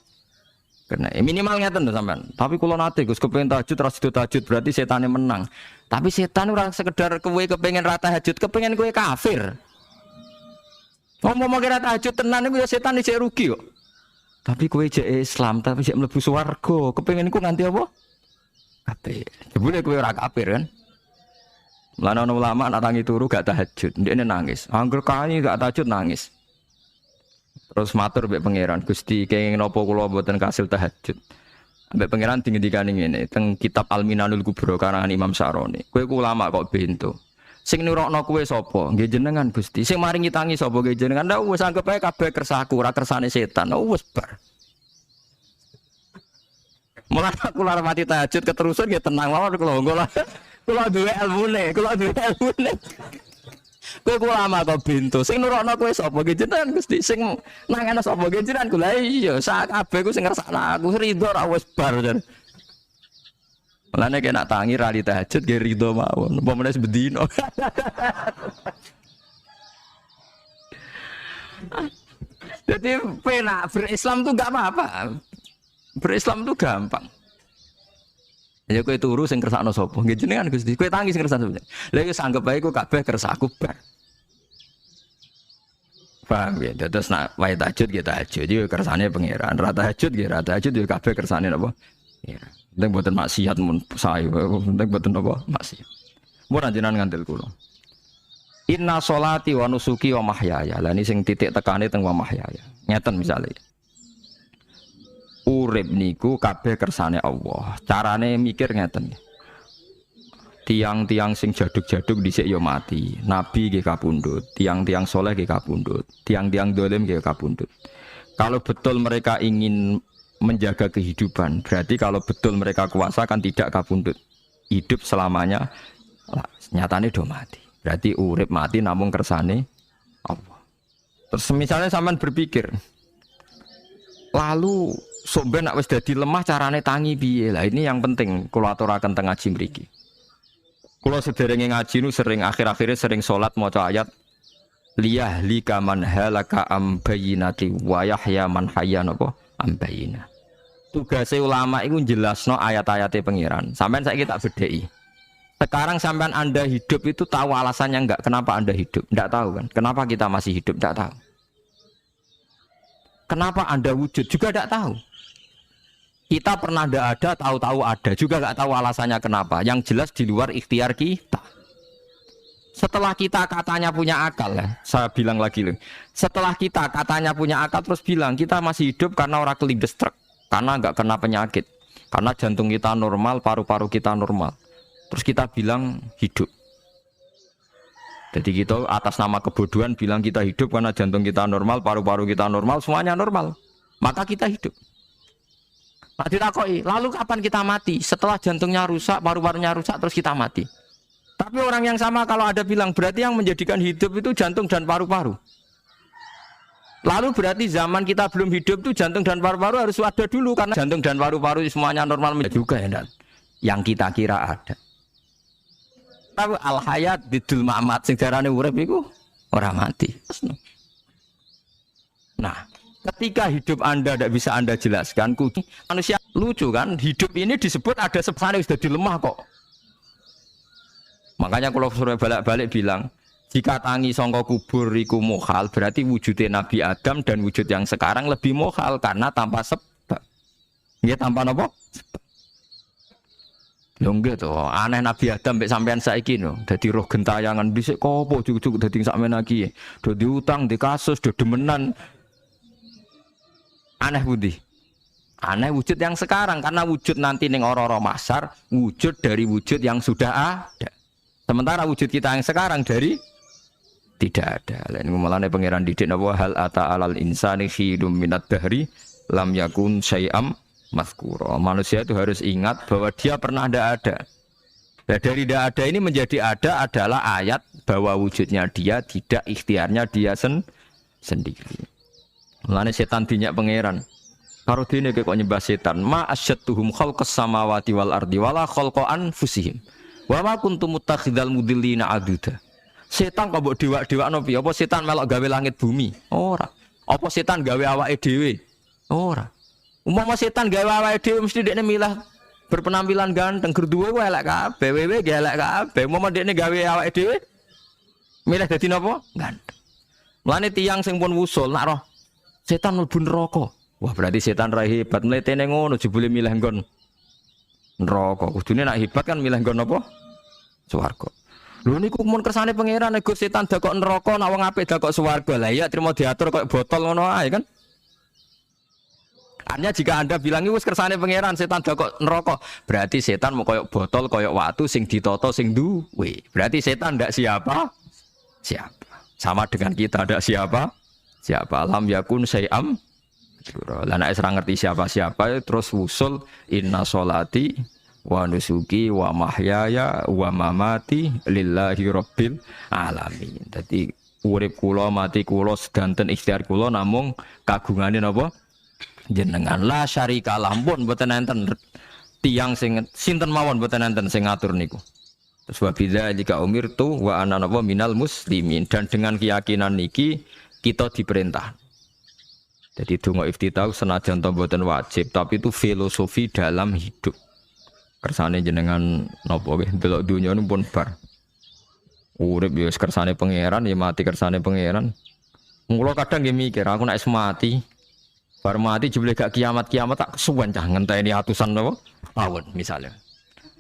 Kena minimal ngeten lho sampean. Tapi kula nate Gus kepengin tahajud ra sido tahajud berarti setane menang. Tapi setan ora sekedar kowe kepengin ra tahajud, kepengin kowe kafir. Ngomong kira tahajud tenan iku ya setan isih rugi kok. Tapi kowe jek Islam tapi jek mlebu swarga, kepengin iku nganti apa? Kafir. Jebule kowe ora kafir kan? Lan ana ulama nak tangi turu gak tahajud, ndekne nangis. Angger kae gak tahajud nangis. Terus matur mbek pangeran, Gusti kenging napa kula mboten kasil tahajud. Mbek pangeran dingendikane ngene, teng kitab Al-Minanul Kubra karangan Imam Syaroni. Kowe ku ulama kok bento. Sing nurokno kowe sapa? Nggih jenengan Gusti. Sing maringi tangi sapa? Nggih jenengan. Ndak wis anggap ae kabeh kersaku, ora kersane setan. Wis bar. Mulane kula mati tahajud keterusan ya tenang mawon kula duwe ilmune, Kowe ulama kok bintu. Sing nurokno kowe sapa ge jenengan Gusti? Sing nangane sapa ge jenengan kula iya sak kabeh ku sing ngersakno aku ridho ra wis bar. Mulane kena tangi rali tahajud ge ridho mawon. Apa meneh bedino. Jadi penak berislam tuh gak apa-apa. Berislam tuh gampang. Ya kowe turu sing kersakno sapa? Nggih jenengan Gusti. Kowe tangi sing kersakno. Lha iku anggap bae ku kabeh kersaku bar. Paham ya? Terus nak wae tahajud ya tahajud yo kersane pangeran. Ra tahajud ya ra tahajud yo kabeh kersane napa? Ya. Penting mboten maksiat mun sae. Penting mboten napa? Maksiat. Mun jenengan ngandel kula. Inna sholati wa nusuki wa mahyaya. Lah ini sing titik tekane teng wa mahyaya. Ngeten misale. Urip niku kabeh kersane Allah. Carane mikir ngeten. Tiang-tiang sing jaduk-jaduk dhisik ya mati. Nabi nggih kapundhut, tiang-tiang soleh nggih kapundhut, tiang-tiang dolim nggih kapundhut. Kalau betul mereka ingin menjaga kehidupan, berarti kalau betul mereka kuasa kan tidak kapundhut. Hidup selamanya nyatane do mati. Berarti urip mati namung kersane Allah. Terus misalnya sampean berpikir, lalu sampeyan nek wis dadi lemah carane tangi piye? Lah ini yang penting kula aturaken teng ngaji mriki. Kula sederenge ngaji nu sering akhir-akhire sering salat maca ayat liyahlika man halaka am bayyinati wa yahya man hayya napa am bayyinah. Tugase ulama iku jelasno ayat-ayate pangeran. Sampeyan saiki tak bedheki. Sekarang sampean Anda hidup itu tahu alasannya enggak? Kenapa Anda hidup? Enggak tahu kan? Kenapa kita masih hidup? Enggak tahu. Kenapa Anda wujud? Juga enggak tahu. Kita pernah enggak ada, tahu-tahu ada. Juga enggak tahu alasannya kenapa. Yang jelas di luar ikhtiar kita. Setelah kita katanya punya akal ya, saya bilang lagi loh. Setelah kita katanya punya akal terus bilang kita masih hidup karena orang kelindes truk. Karena enggak kena penyakit. Karena jantung kita normal, paru-paru kita normal. Terus kita bilang hidup. Jadi kita atas nama kebodohan bilang kita hidup karena jantung kita normal, paru-paru kita normal, semuanya normal. Maka kita hidup. Nah ditakoi, lalu kapan kita mati? Setelah jantungnya rusak, paru-parunya rusak, terus kita mati. Tapi orang yang sama kalau ada bilang, berarti yang menjadikan hidup itu jantung dan paru-paru. Lalu berarti zaman kita belum hidup itu jantung dan paru-paru harus ada dulu. Karena jantung dan paru-paru semuanya normal juga ya. Dan yang kita kira ada. Tapi al-hayat bidul ma'mat sing darane urip iku ora mati. Nah, ketika hidup Anda tidak bisa Anda jelaskan, manusia lucu kan? Hidup ini disebut ada sebabnya sudah dilemah kok. Makanya kalau suruh balik-balik bilang, jika tangi sangka kubur iku mukhal, berarti wujudnya Nabi Adam dan wujud yang sekarang lebih mukhal karena tanpa sebab. Nggih tanpa napa? Sebab. Lho nggih to, aneh Nabi Adam mek sampean saiki no. Dadi roh gentayangan dhisik kopo cucuk dadi sakmene iki. Do diutang, di kasus, do demenan. Aneh budi. Aneh wujud yang sekarang karena wujud nanti ning ora-ora mahsyar wujud dari wujud yang sudah ada. Sementara wujud kita yang sekarang dari tidak ada. Lain mulane pangeran didik napa hal ata alal insani khidum minad dahri lam yakun syai'am mazkura. Manusia itu harus ingat bahwa dia pernah ada. Nah, dari tidak ada ini menjadi ada adalah ayat bahwa wujudnya dia tidak ikhtiarnya dia sendiri. Mulane setan dinyak pangeran. Karo dene kok nyembah setan, ma asyattuhum khalqas samawati wal ardi wala khalqa anfusihim. Wa ma kuntum muttakhidal mudillina aduda. Setan kok mbok dewak-dewakno piye? Apa setan melok gawe langit bumi? Ora. Apa setan gawe awake dhewe? Ora. Umpama setan gawe awake dhewe mesti dekne milah berpenampilan ganteng, gerduwe wae elek kabeh, wewe ge elek kabeh. Umpama dekne gawe awake dhewe milih dadi napa? Ganteng. Mulane tiyang sing pun wusul nak roh setan mlebu neraka. Wah, berarti setan ra hebat, mletene ngono jebule milih nggon neraka. Kudune nak hebat kan milih nggon apa? Swarga. Lho niku mun kersane pangeran nek setan dakok neraka, nak wong apik dakok swarga. Lah iya trimo diatur koyo botol ngono ae kan. Artinya jika Anda bilang wis kersane pangeran setan dakok neraka, berarti setan mau koyo botol, koyo watu sing ditata sing duwe. Berarti setan ndak siapa? Siapa. Sama dengan kita ndak siapa? Siapa lam yakun syai'am mahdura. Lah nek ora ngerti siapa-siapa terus usul inna sholati wa nusuki wa mahyaya wa mamati lillahi rabbil alamin. Dadi urip kula mati kula sedanten ikhtiar kula namung kagungane napa jenengan la syarikalah pun mboten enten tiyang sing sinten mawon mboten enten sing ngatur niku. Terus wa bidzalika umirtu wa ana napa minal muslimin dan dengan keyakinan niki kita diperintah. Jadi donga iftitah senajan to mboten wajib tapi itu filosofi dalam hidup. Kersane jenengan napa nggih delok donya pun bar. Urip ya kersane pangeran ya mati kersane pangeran. Mula kadang nggih mikir aku nek mati bar mati jebule gak kiamat-kiamat tak kesuwen cah ngenteni atusan napa tahun misalnya.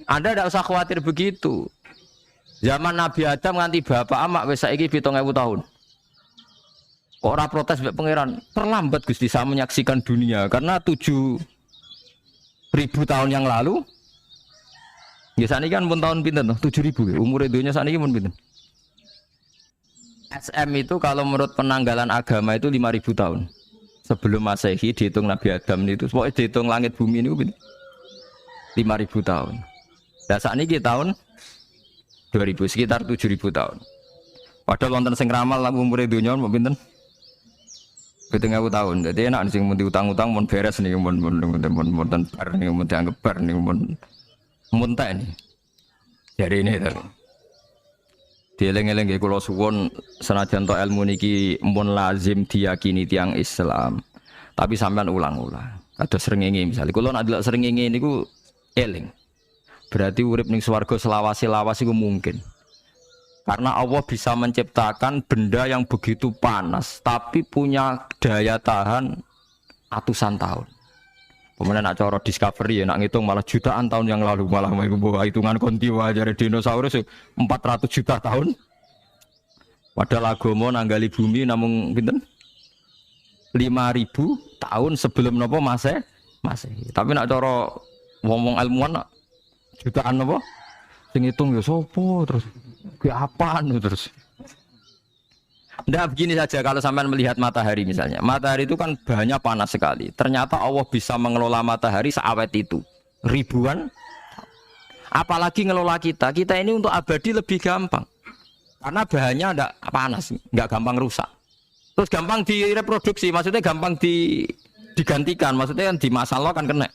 Anda tidak usah khawatir begitu. Zaman Nabi Adam nganti bapak amak wis saiki 7.000 tahun. Kok ora protes mbek pangeran? Terlambat Gusti saya menyaksikan dunia karena 7.000 tahun yang lalu. Ya saniki kan pun tahun pinten 7.000 umur dunia saniki pun pinten? SM itu kalau menurut penanggalan agama itu 5.000 tahun. Sebelum Masehi dihitung Nabi Adam itu, pokoknya dihitung langit bumi ini 5.000 tahun. Nah saat ini tahun 2000 sekitar 7.000 tahun. Padahal wonten sing ramal lah umur dunia mau pinten? 7.000 tahun. Jadi enak sing mun diutang-utang mun beres nih mun bar nih mun dianggap bar nih mun tak nih. Jadi ini terus. Dieling-eling nggih kula suwun senajan to ilmu niki mun lazim diyakini tiyang Islam. Tapi sampean ulang-ulang. Kados srengenge misalnya kula nek delok srengenge niku eling. Berarti urip ning swarga selawase-lawas iku mungkin. Karena Allah bisa menciptakan benda yang begitu panas tapi punya daya tahan ratusan tahun. Kemudian nak cara discovery ya nak ngitung malah jutaan tahun yang lalu malah hitungan kontiwa dari dinosaurus 400 juta tahun. Padahal agama nanggali bumi namung pinten? 5.000 tahun sebelum napa Masehi. Tapi nak cara ngomong ilmuwan nak jutaan napa? Sing ngitung ya sapa terus ki apaan terus. Nah begini saja kalau sampai melihat matahari misalnya. Matahari itu kan banyak panas sekali. Ternyata Allah bisa mengelola matahari seawet itu. Ribuan. Apalagi ngelola kita. Kita ini untuk abadi lebih gampang. Karena bahannya tidak panas. Nggak gampang rusak. Terus gampang direproduksi. Maksudnya gampang digantikan. Maksudnya kan di masa lalu kan kena.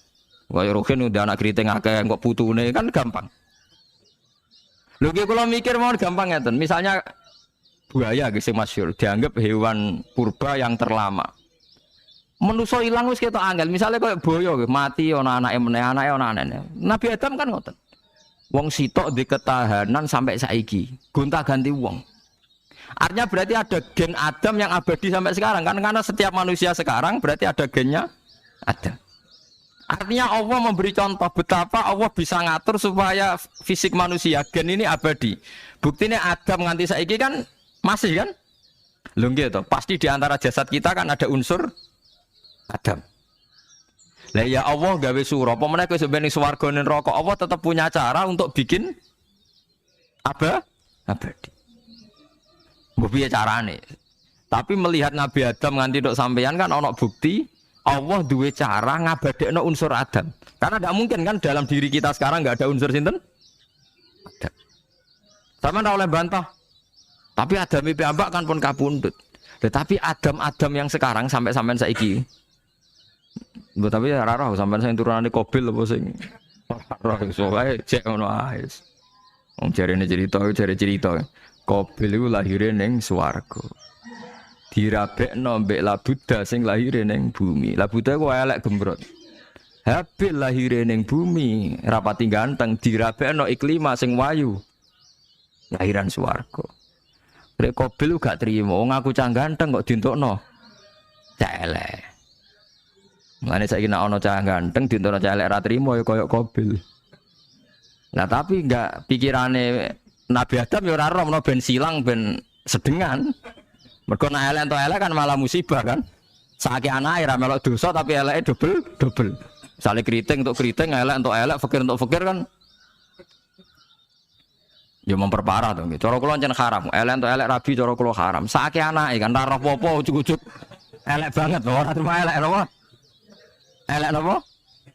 Wah Rohin udah anak keriting akeh kok putune kan gampang. Lho kalau mikir mau gampang ya. Misalnya buaya guys yang masyhur dianggap hewan purba yang terlama. Menuso ilang wis ketok angel. Misalnya kayak boyo mati ana anake meneh, anake ana anake. Nabi Adam kan ngoten. Wong sitok di ketahanan sampai saiki. Gonta-ganti wong. Artinya berarti ada gen Adam yang abadi sampai sekarang kan karena setiap manusia sekarang berarti ada gennya Adam. Artinya Allah memberi contoh betapa Allah bisa ngatur supaya fisik manusia gen ini abadi. Buktinya Adam nganti saiki kan masih kan? Lho nggih to, pasti di antara jasad kita kan ada unsur Adam. Lah ya Allah gawe sura, apa meneh kowe sampeyan ning swarga ning neraka, Allah tetap punya cara untuk bikin abadi. Mbok piye carane? Tapi melihat Nabi Adam nganti tok sampeyan kan ana bukti Allah duwe cara ngabadekno unsur Adam. Karena tidak mungkin kan dalam diri kita sekarang enggak ada unsur sinten? Adam. Sama ndak oleh bantah. Tapi Adam piyambak kan pun kapundhut. Tetapi Adam yang sekarang sampai sampean saiki. Mbok tapi ora roh sampean sing turunane Qabil apa sing roh iso wae cek ngono ae. Wong jarene cerita. Qabil iku lahire ning swarga. Dirabekno mbek Labuda sing lahire ning bumi. Labuda ku elek gembrot. Habil lahire ning bumi, rapati ganteng dirabekno Iklima sing wayu. Lahiran swarga. Rek Qabil gak trimo, wong aku cah ganteng kok dientukno cah elek. Mulane saiki nek ana cah ganteng dientukno cah elek ra trimo ya koyo Qabil. Nah tapi enggak pikirane Nabi Adam ya ora roh ben silang ben sedengan. Mergo nek elek entuk elek kan malah musibah kan. Saiki anake ra melok dosa tapi eleke double. Misale keriting untuk keriting, elek untuk elek, fakir untuk fakir kan ya memperparah to nggih. Cara kula ncen haram. Elek entuk elek rabi cara kula haram. Saiki anake kan ora roh apa-apa ujug-ujug elek banget lho ora terima elek apa. Elek napa?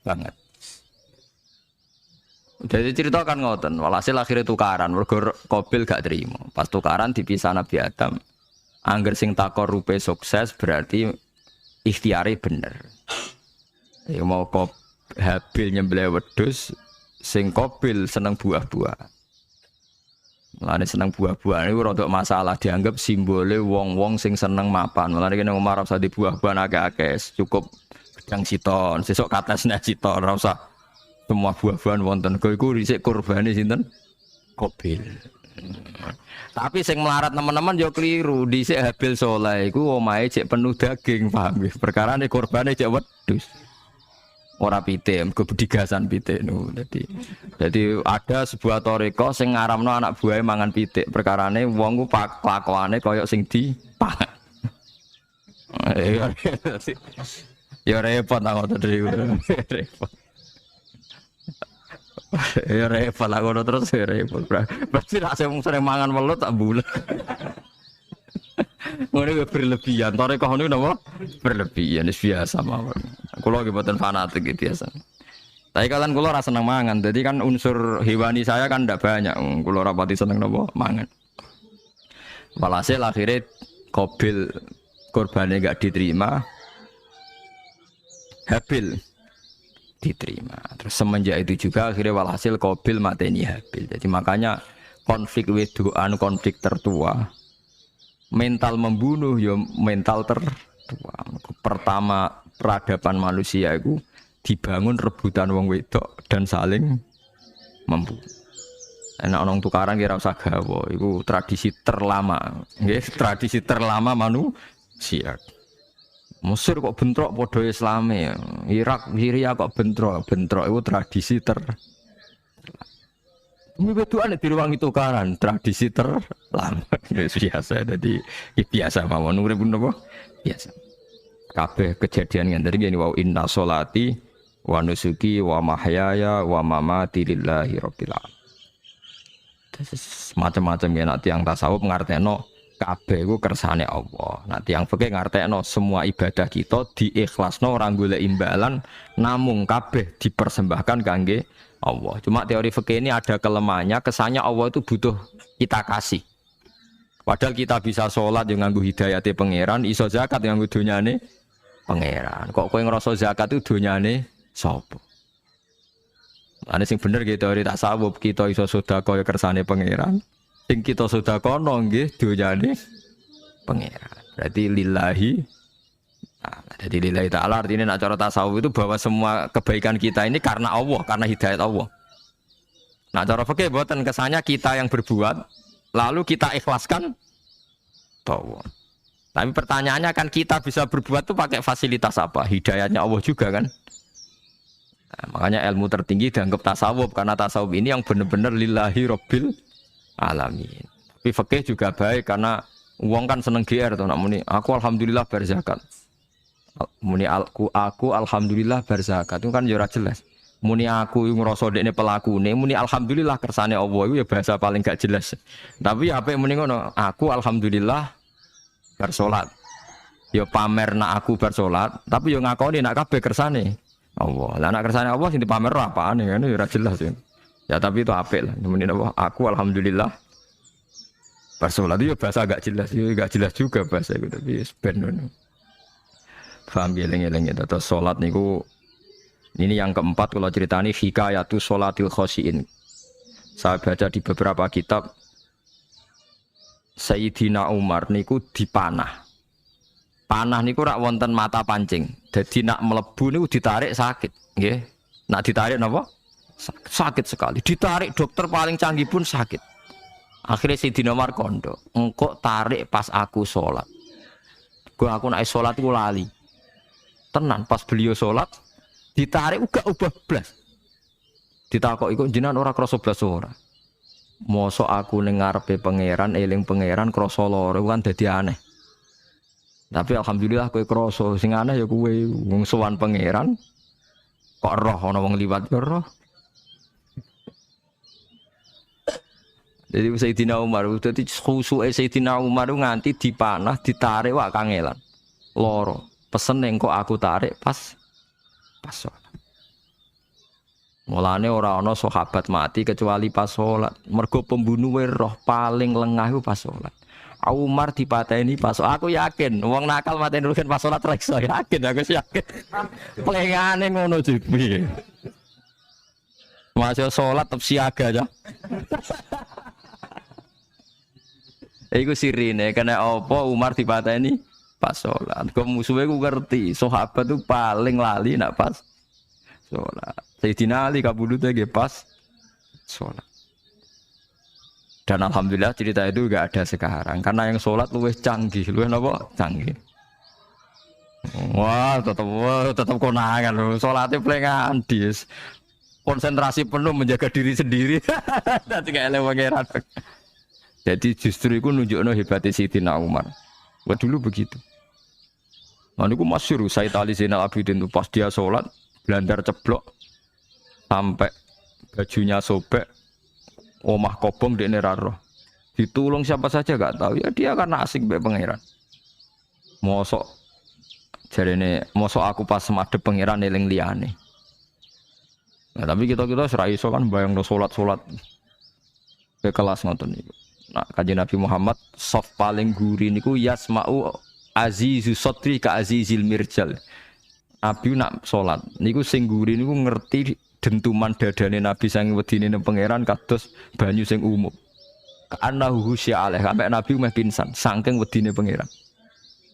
Banget. Jadi cerita kan ngoten, walhasil akhirnya tukaran, mergo Qabil gak terima. Pas tukaran dipisah Nabi Adam. Angger sing takor rupe sukses berarti ikhtiare bener. Ya mau Habil nyembelih wedhus, sing Qabil seneng buah-buah. Mulane seneng buah-buahan iku rada masalah dianggap simbole wong-wong sing seneng mapan. Mulane kene Umar ora usah di buah-buahan akeh-akeh, cukup gedang siton, sesuk katesne siton, ora usah semua buah-buahan wonten. Iku dhisik kurbane sinten? Qabil. Tapi sing melarat teman-teman yo keliru, dhisik Habil saleh iku omahe cek penuh daging, paham nggih? Perkarane kurbane cek wedhus. Ora pite, mergo bedigasan pite nu. Jadi ada sebuah toreko sing ngaramno anak buahe mangan pitik. Perkarane wong ku kelakuane kaya sing dipangan. Ya repot ta ngono repot. Ya repot lah ngono terus ya repot. Berarti nek sering mangan welut tak bulet. Ngono berlebihan. Toreko niku napa? Berlebihan wis biasa mawon. Kulo nggih mboten fanatik gitu biasa. Tapi kalian kulo ora seneng mangan. Jadi kan unsur hewani saya kan ndak banyak. Kulo rapati seneng napa mangan. Walhasil akhirnya Qabil korbannya enggak diterima. Habil diterima. Terus semenjak itu juga akhirnya walhasil Qabil mateni Habil. Jadi makanya konflik wedoan, konflik tertua, mental membunuh ya mental tertua. Pertama peradaban manusia itu dibangun rebutan wong wedok dan saling membunuh. Enak orang tukaran kira usah gawa, itu tradisi terlama, nggih, tradisi terlama manusia. Mesir kok bentrok padha Islame, Irak, Syria kok bentrok itu tradisi Ini betulan di ruang itu tukaran, tradisi terlama, biasa, jadi biasa mawon urip napa biasa. Kabeh kejadian ngene iki wa inna sholati wa nusuki wa mahyaya wa mamati lillahi rabbil alamin. Macam-macam ya nek tiyang tasawuf ngartekno kabeh iku kersane Allah. Nek tiyang fikih ngartekno semua ibadah kita diikhlasno ora golek imbalan namung kabeh dipersembahkan kangge Allah. Cuma teori fikih ini ada kelemahannya, kesannya Allah itu butuh kita kasih. Padahal kita bisa sholat yang nganggo hidayate pangeran, iso zakat yang nganggo donyane pangeran. Kok kowe ngrasa zakat itu donyane sapa? Ane sing bener gitu teori tasawuf, kita iso sedekah ya kersane pangeran. Sing kita sedekahno nggih donyane pangeran. Berarti lillahi. Nah, jadi lillahi ta'ala artinya nak cara tasawuf itu bahwa semua kebaikan kita ini karena Allah, karena hidayat Allah. Nah cara fikih buatan kesannya kita yang berbuat, lalu kita ikhlaskan Allah. Tapi pertanyaannya kan kita bisa berbuat itu pakai fasilitas apa? Hidayatnya Allah juga kan? Nah, makanya ilmu tertinggi dianggap tasawuf, karena tasawuf ini yang benar-benar lillahi rabbil alamin. Tapi fikih juga baik karena uang kan seneng GR tuh, nak muni aku alhamdulillah berzakat. Muni aku alhamdulillah berzakat itu kan ya ora jelas. Muni aku ngrasa dekne pelakune, muni alhamdulillah kersane Allah itu ya bahasa paling gak jelas. Tapi ya apik muni ngono, aku alhamdulillah bersolat. Ya pamer nak aku bersolat, tapi ya ngakoni nak kabeh kersane Allah. Lah nak kersane Allah sing dipamer apaan ya ora jelas ya. Ya tapi itu apik lah. Muni apa? Aku alhamdulillah bersolat itu ya bahasa gak jelas, ya gak jelas juga bahasa itu tapi ben ngono. Paham geleng-geleng ya, terus sholat niku ini yang keempat kalau ceritani hikayatu sholatil khosyin. Saya baca di beberapa kitab Sayyidina Umar niku dipanah. Panah niku rak wonten mata pancing. Jadi nak melebu niku ditarik sakit, nggih. Nak ditarik napa? Sakit sekali. Ditarik dokter paling canggih pun sakit. Akhirnya Sayyidina Umar kondo, engkau tarik pas aku sholat. Aku naik sholat iku lali. Tenan pas beliau sholat ditarik uga ubah blas. Ditakok iku jenengan ora krasa blas ora. Mosok aku ning ngarepe pangeran eling pangeran krasa lara kan dadi aneh. Tapi alhamdulillah kowe krasa sing aneh ya kowe wong sowan pangeran kok roh ana wong liwat ya roh. Jadi Sayyidina Umar dadi khusuke Sayyidina Umar nganti dipanah ditarik wak kangelan. Loro. Pesen yang kok aku tarik pas pas sholat. Mulane ora ana sahabat mati kecuali pas sholat. Mergo pembunuhe roh paling lengah iku pas sholat. Umar dipateni pas aku yakin wong nakal mateni rugen pas sholat ra iso yakin aku yakin. Plengane ngono jipi. Masih sholat tetap siaga aja. Iku sirine kena apa Umar dipateni pas sholat. Kok musuhnya ku ngerti sahabat tuh paling lali nak pas sholat. Sayyidina Ali kabudutnya ge pas sholat. Dan alhamdulillah cerita itu gak ada sekarang karena yang sholat luwih canggih, luwih napa canggih. Wah tetap konangan loh. Sholatnya pelengan dis. Konsentrasi penuh menjaga diri sendiri. Nanti kayak lewat pangeran. Jadi justru itu nunjukno hebatnya Sayyidina Umar. Wah dulu begitu. Nah ini masyhur Sayyid Ali Zainal Abidin itu pas dia sholat blandar ceblok sampai bajunya sobek, omah kobong di neraro. Ditulung siapa saja gak tahu ya dia karena asik be pangeran. Mosok jarene mosok aku pas madhep pangeran eling liyane. Nah, tapi kita serai iso kan bayangno salat ke kelas ngoten niku. Nah, Kanjeng Nabi Muhammad soft paling guri niku yasma'u azizu sotri ka azizil mirjal. Nabi nak salat niku sing guri niku ngerti dentuman dadane Nabi sang wedine nang pangeran kados banyu sing umum. Anahu sya'aleh sampai Nabi meh pingsan saking wedine pangeran.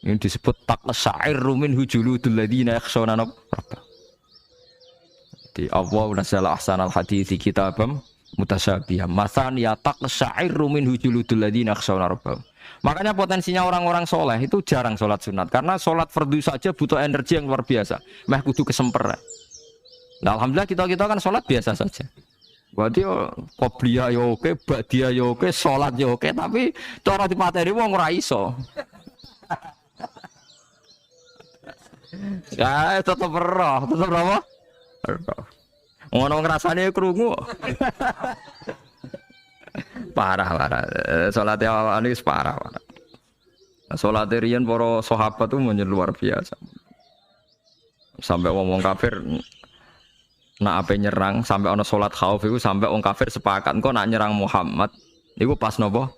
Ini disebut taqsa'ir min hujuludul ladina yakhshawna rabbah. Di Allah nasala ahsanal hadithi kitabam mutasyabihah. Masan ya taqsa'irru min hujuludul ladina yakhshawna rabbah. Makanya potensinya orang-orang soleh itu jarang sholat sunat karena sholat fardu saja butuh energi yang luar biasa. Meh kudu kesemper. Nah, alhamdulillah kita kan sholat biasa saja. Berarti qobliyah ya oke, ba'diyah ya oke, sholat ya oke, tapi cara dipateni wong ora iso. Ya tetep roh, tetep apa? Ngono ngrasane krungu. Parah. Salate awake wis parah. Salate riyen para sahabat tuh luar biasa. Sampai wong kafir nak ape nyerang sampai ana salat khauf iku sampai wong kafir sepakat engko nak nyerang Muhammad niku pas napa?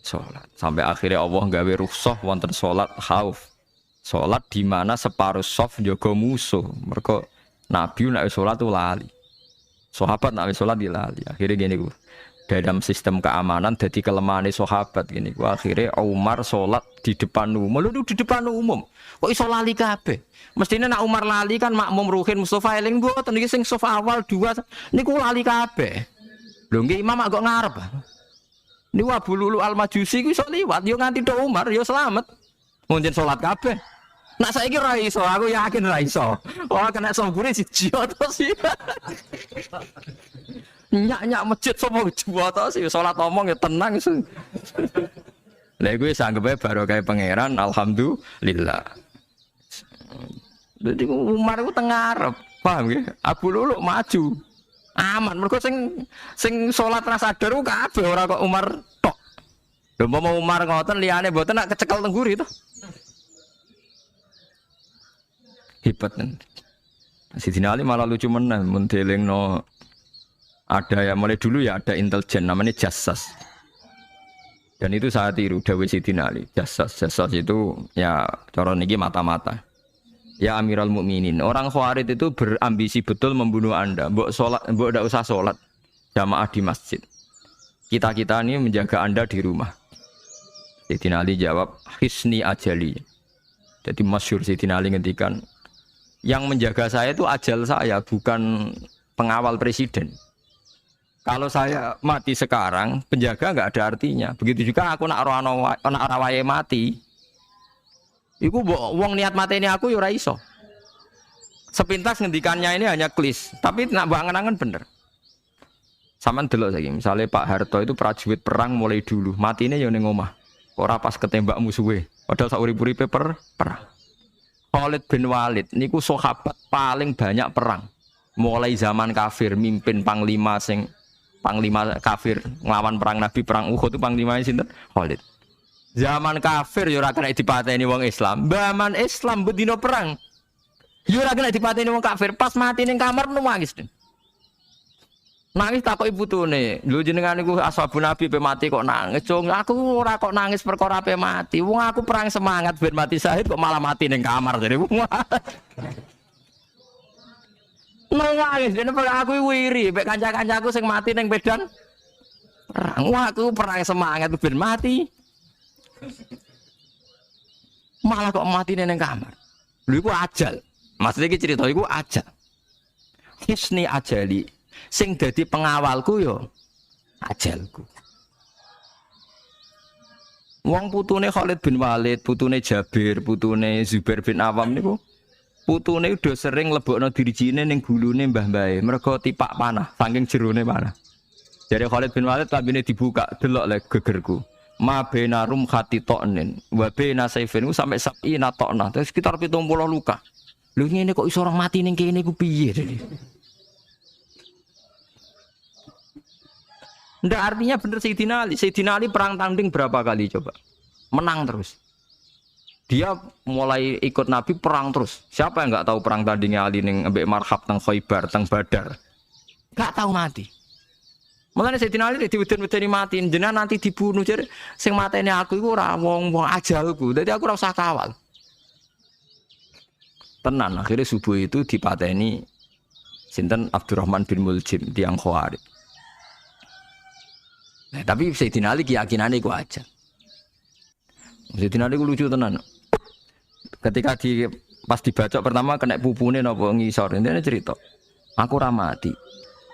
Salat. Sampai akhirnya Allah gawe rukhsah wonten salat khauf. Salat di mana separuh saf njaga musuh. Mergo Nabi nek salat tu lali. Sahabat nek salat dilali. Akhirnya gini ku. Dalam sistem keamanan jadi kelemahan sahabat gini ku. Akhirnya Umar salat di depan umum. Lho di depan umum. Kok iso lali kabeh? Mestine nek Umar lali kan makmum Ruhin Mustofa eling mboten iki sing saf awal dua niku lali kabeh. Lho nggih imam kok ngarep. Niku Abu Lulu Al-Majusi ku iso liwat yo nganti tok Umar yo selamat. Munjen salat kabeh. Nak saiki ra iso, aku yakin ra iso. Wah kena sombure siji to sih. Nyak masjid sapa juwa to sih salat omong ya tenang sih. Lha iku wis anggepe barokah pangeran alhamdulillah. Jadi Umar itu tengah Arab, paham ya? Abu Lulu maju, aman. Mereka sing sholat rasa sadar itu kabeh orang kok Umar tok. Lho mau Umar ngoten liyane mboten nak kecekel tengguri itu. Hebat kan. Sayyidina Ali malah lucu menan mendelingno ada ya mulai dulu ya ada intelijen namanya Jassas. Dan itu saya tiru dawuh Sayyidina Ali. Jassas itu ya cara niki mata-mata. Ya Amirul Mukminin, orang Khawarij itu berambisi betul membunuh Anda. Mbok ndak usah sholat jamaah di masjid. Kita ini menjaga Anda di rumah. Sayyidina Ali jawab, hisni ajali. Jadi masyhur Sayyidina Ali ngendikan, yang menjaga saya itu ajal saya, bukan pengawal presiden. Kalau saya mati sekarang, penjaga nggak ada artinya. Begitu juga aku nak rawaye mati. Iku wong niat mateni aku yo ora iso. Sepintas ngendikannya ini hanya klis, tapi nak bangen-angen bener. Saman delok saiki, misale Pak Harto itu prajurit perang mulai dulu, matine yo ning omah. Ora pas ketembak musuhe, padahal sak urip-uripe perang. Khalid bin Walid niku sahabat paling banyak perang. Mulai zaman kafir mimpin panglima kafir nglawan perang Nabi perang Uhud itu panglimane sinten? Khalid. Zaman kafir yo ora kena dipateni wong Islam. Zaman Islam bedino perang. Yo ora kena dipateni wong kafir, pas mati ning kamar nangis. Nangis takoki putune, lho jenengan niku ashabun nabi pe mati kok nangis, Cung. Aku ora kok nangis perkara pe mati. Wong aku perang semangat ben mati syahid kok malah mati ning kamar jare wong. Nangis dene aku wiri, mek kanca-kancaku sing mati ning medan perang. Wah, aku perang semangat ben mati. Malah kok mati ning kamar. Lho iku ajal. Maksudnya iki cerita iku ajal. Hisni ajali. Sing dadi pengawalku yo ajalku. Wong putune Khalid bin Walid, putune Jabir, putune Zubair bin Awam niku putune udah sering lebokno dirijine ning gulune mbah-mbahe. Mergo tipak panah, saking jerone panah. Jare Khalid bin Walid lambene dibuka, delok le gegerku. Ma bena rum khati to'nin wa bena saifin sampai sab'ina to'na. Terus sekitar 70 luka. Lho ngene kok iso orang mati ning kene ku piye? Ndak artinya bener Sayyidina Ali. Sayyidina Ali perang tanding berapa kali coba? Menang terus. Dia mulai ikut Nabi perang terus. Siapa yang enggak tahu perang tandingnya Ali ning ambek Marhab teng Khaibar, teng Badar? Enggak tahu mati. Mulane Sayyidina Ali diweden-wedeni mati, jenengan nanti dibunuh jare sing mateni aku iku ora wong-wong ajalku. Dadi aku ora usah kawal. Tenan akhirnya subuh itu dipateni sinten Abdurrahman bin Muljim tiang Khawarij. Nah, tapi Sayyidina Ali keyakinannya itu aja. Sayyidina Ali lucu tenan. Ketika pas dibacok pertama kena pupune napa ngisor. Intine cerita. Aku ra mati.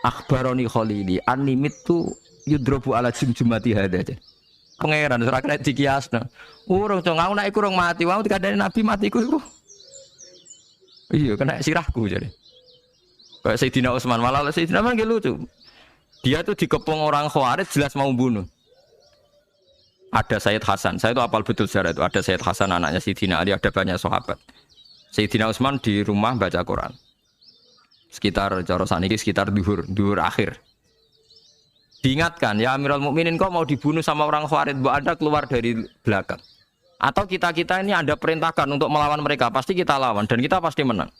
Akhbaroni Khalili animit tu yudrobu ala jumjumati hada. Pangeran ora kena dikiasno. Urung cong aku nek iku urung mati, wau dikandani Nabi matiku iku. Iya kena sirahku jadi. Kayak Sayyidina Utsman malah Sayyidina Utsman lucu. Dia tuh dikepung orang Khawarij jelas mau bunuh. Ada Sayyid Hasan, saya itu apal betul sejarah itu. Ada Sayyid Hasan anaknya Sayyidina Ali, ada banyak sahabat. Sayyidina Utsman di rumah baca Quran. Sekitar cara saniki sekitar duhur akhir. Diingatkan, ya Amirul Mukminin kok mau dibunuh sama orang Khawarij, mbok Anda keluar dari belakang. Atau kita ini ada perintahkan untuk melawan mereka, pasti kita lawan dan kita pasti menang.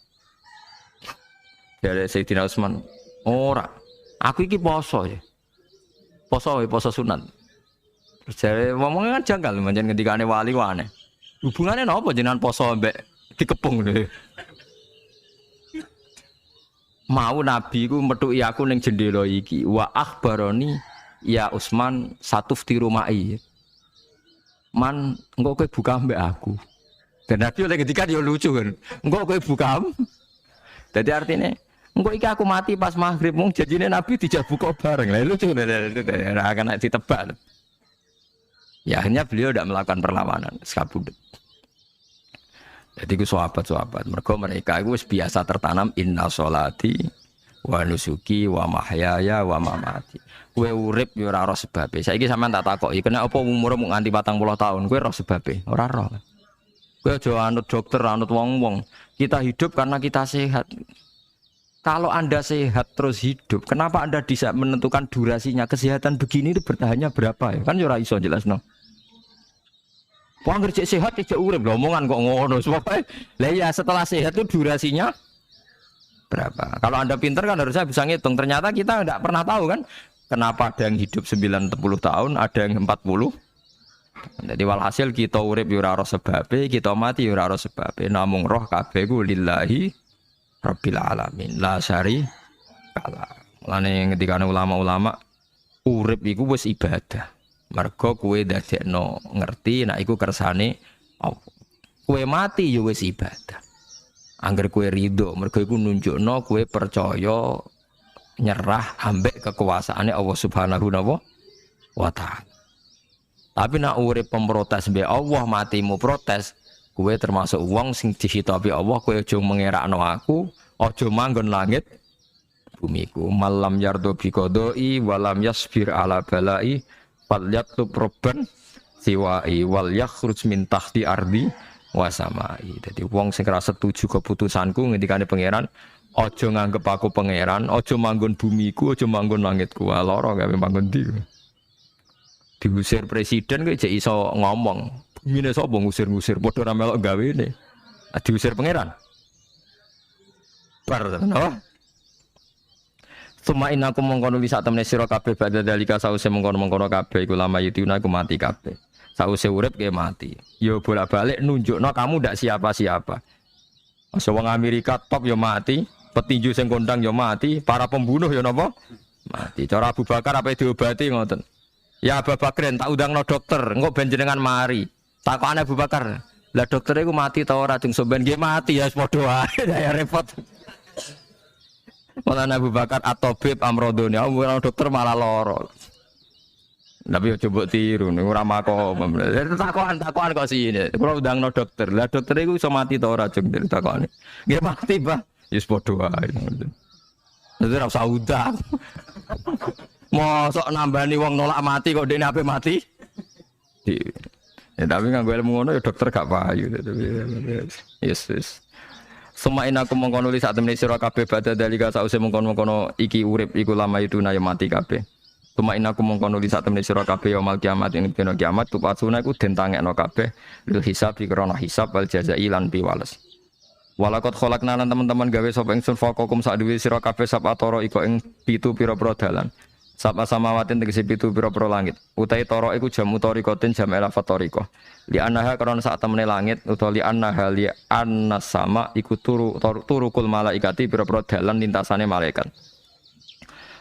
Dari Sayyidina Utsman, ora. Aku iki poso ya. Poso sunat. Terus jare ngomongnya kan janggal pancen ngendikane wali ku aneh. Hubungane napa jenengan poso mbek dikepung lho. Mau Nabi ku methuki aku ning jendela iki wa akhbaroni ya Utsman satufti rumai. Man engko kowe buka mbek aku. Dan Nabi oleh ngendikan ya lucu kan. Engko kowe buka. Dadi artine engko iki aku mati pas maghrib mung janjine Nabi dijak buka bareng. Lah lucu ora akan ditebak. Ya akhirnya beliau tidak melakukan perlawanan, sekabudut. Jadi ku sahabat-sahabat, mereka itu biasa tertanam inna sholati wa nusuki wa mahyaya wa mamati. Kowe urip ya ora roh sebabe. Saiki sampean tak takoki, kena apa umurmu nganti 40 tahun, kowe roh sebabe? Ora roh. Kowe aja anut dokter, anut wong-wong. Kita hidup karena kita sehat. Kalau Anda sehat terus hidup, kenapa Anda bisa menentukan durasinya? Kesehatan begini itu bertahannya berapa ya? Kan ya ora iso jelasno. Wong kerja sehat tidak urip lho, omongan kok ngono. Lah ya setelah sehat itu durasinya berapa? Kalau Anda pintar kan harusnya bisa ngitung. Ternyata kita tidak pernah tahu kan kenapa ada yang hidup 90 tahun, ada yang 40. Jadi walhasil kita urip ya ora sebabe, kita mati ya ora sebabe. Namung roh kabeh ku lillahi rabbil alamin. La syari kala. Mulane ngendikane ulama-ulama urip iku wis ibadah. Mergo kowe dadekno ngerti nek iku kersane Allah. Kowe mati ya wis ibadah. Angger kowe ridho, mergo iku nunjukno kowe percaya nyerah ambek kekuasaane Allah Subhanahu wa taala. Tapi nek urip pemprotes mbek Allah matimu protes, kowe termasuk wong sing dihitopi Allah, kowe aja mengerakno aku, aja manggon langit bumiku. Malam yardo bi qodoi walam yasbir ala balai falyatub robban siwai wal yakhruj min tahti ardi wa samai. Dadi wong sing ora setuju keputusanku ngendikane pangeran, aja nganggep aku pangeran, aja manggon bumiku, aja manggon langitku. Lara gawe manggon ndi. Diusir presiden kok jek iso ngomong. Bumine sapa ngusir-ngusir padha ora melok gawene. Diusir pangeran. bar no. Suma inaku mongkono li sak temene sira kabeh badha dalika sause mongkono-mongkono kabeh iku lama yutuna iku mati kabeh. Sause urip ke mati. Yo bolak-balik nunjukno kamu ndak siapa-siapa. Masa wong Amerika top yo mati, petinju sing kondang yo mati, para pembunuh yo napa? Mati. Cara Abu Bakar apa diobati ngoten. Ya Abu Bakar tak undangno dokter, engko ben jenengan mari. Takokane Abu Bakar, lah dokter iku mati ta ora jeng sampean nggih mati ya padha wae ya repot. Malah Abu Bakar at-tabib amrodone, dokter malah loro. Tapi yo coba tiru ning ora makom. Takokan kok sini. Kulo undangno dokter. Lah dokter iku iso mati ta ora jeng takokane. Nggih mati, Pak. Ya padha wae. Dadi ora usah undang. Mosok nambani wong nolak mati kok dene ape mati? Ya tapi nganggo ilmu ngono ya dokter gak payu. Yes. Semain aku mengkono li sak temene sira kabeh badha dalika sause mengkono-mengkono iki urip iku lama itu na ya mati kabeh. Semain aku mengkono li sak temene sira kabeh ya mal kiamat ing dina kiamat tupasuna iku den tangekno kabeh lil hisab krana hisab wal jazai lan piwales. Walakot kholakna lan teman-teman gawe sapa ingsun faqakum sak duwe sira kabeh sab atoro iku ing 7 pira-pira dalan. Sapa samawatin tegese 7 pira-pira langit. Utai toro iku jam utarikotin jam elafat tariko. Li annaha karena sak temene langit utawa li annaha li annas sama iku turukul malaikati pira-pira dalan lintasane malaikat.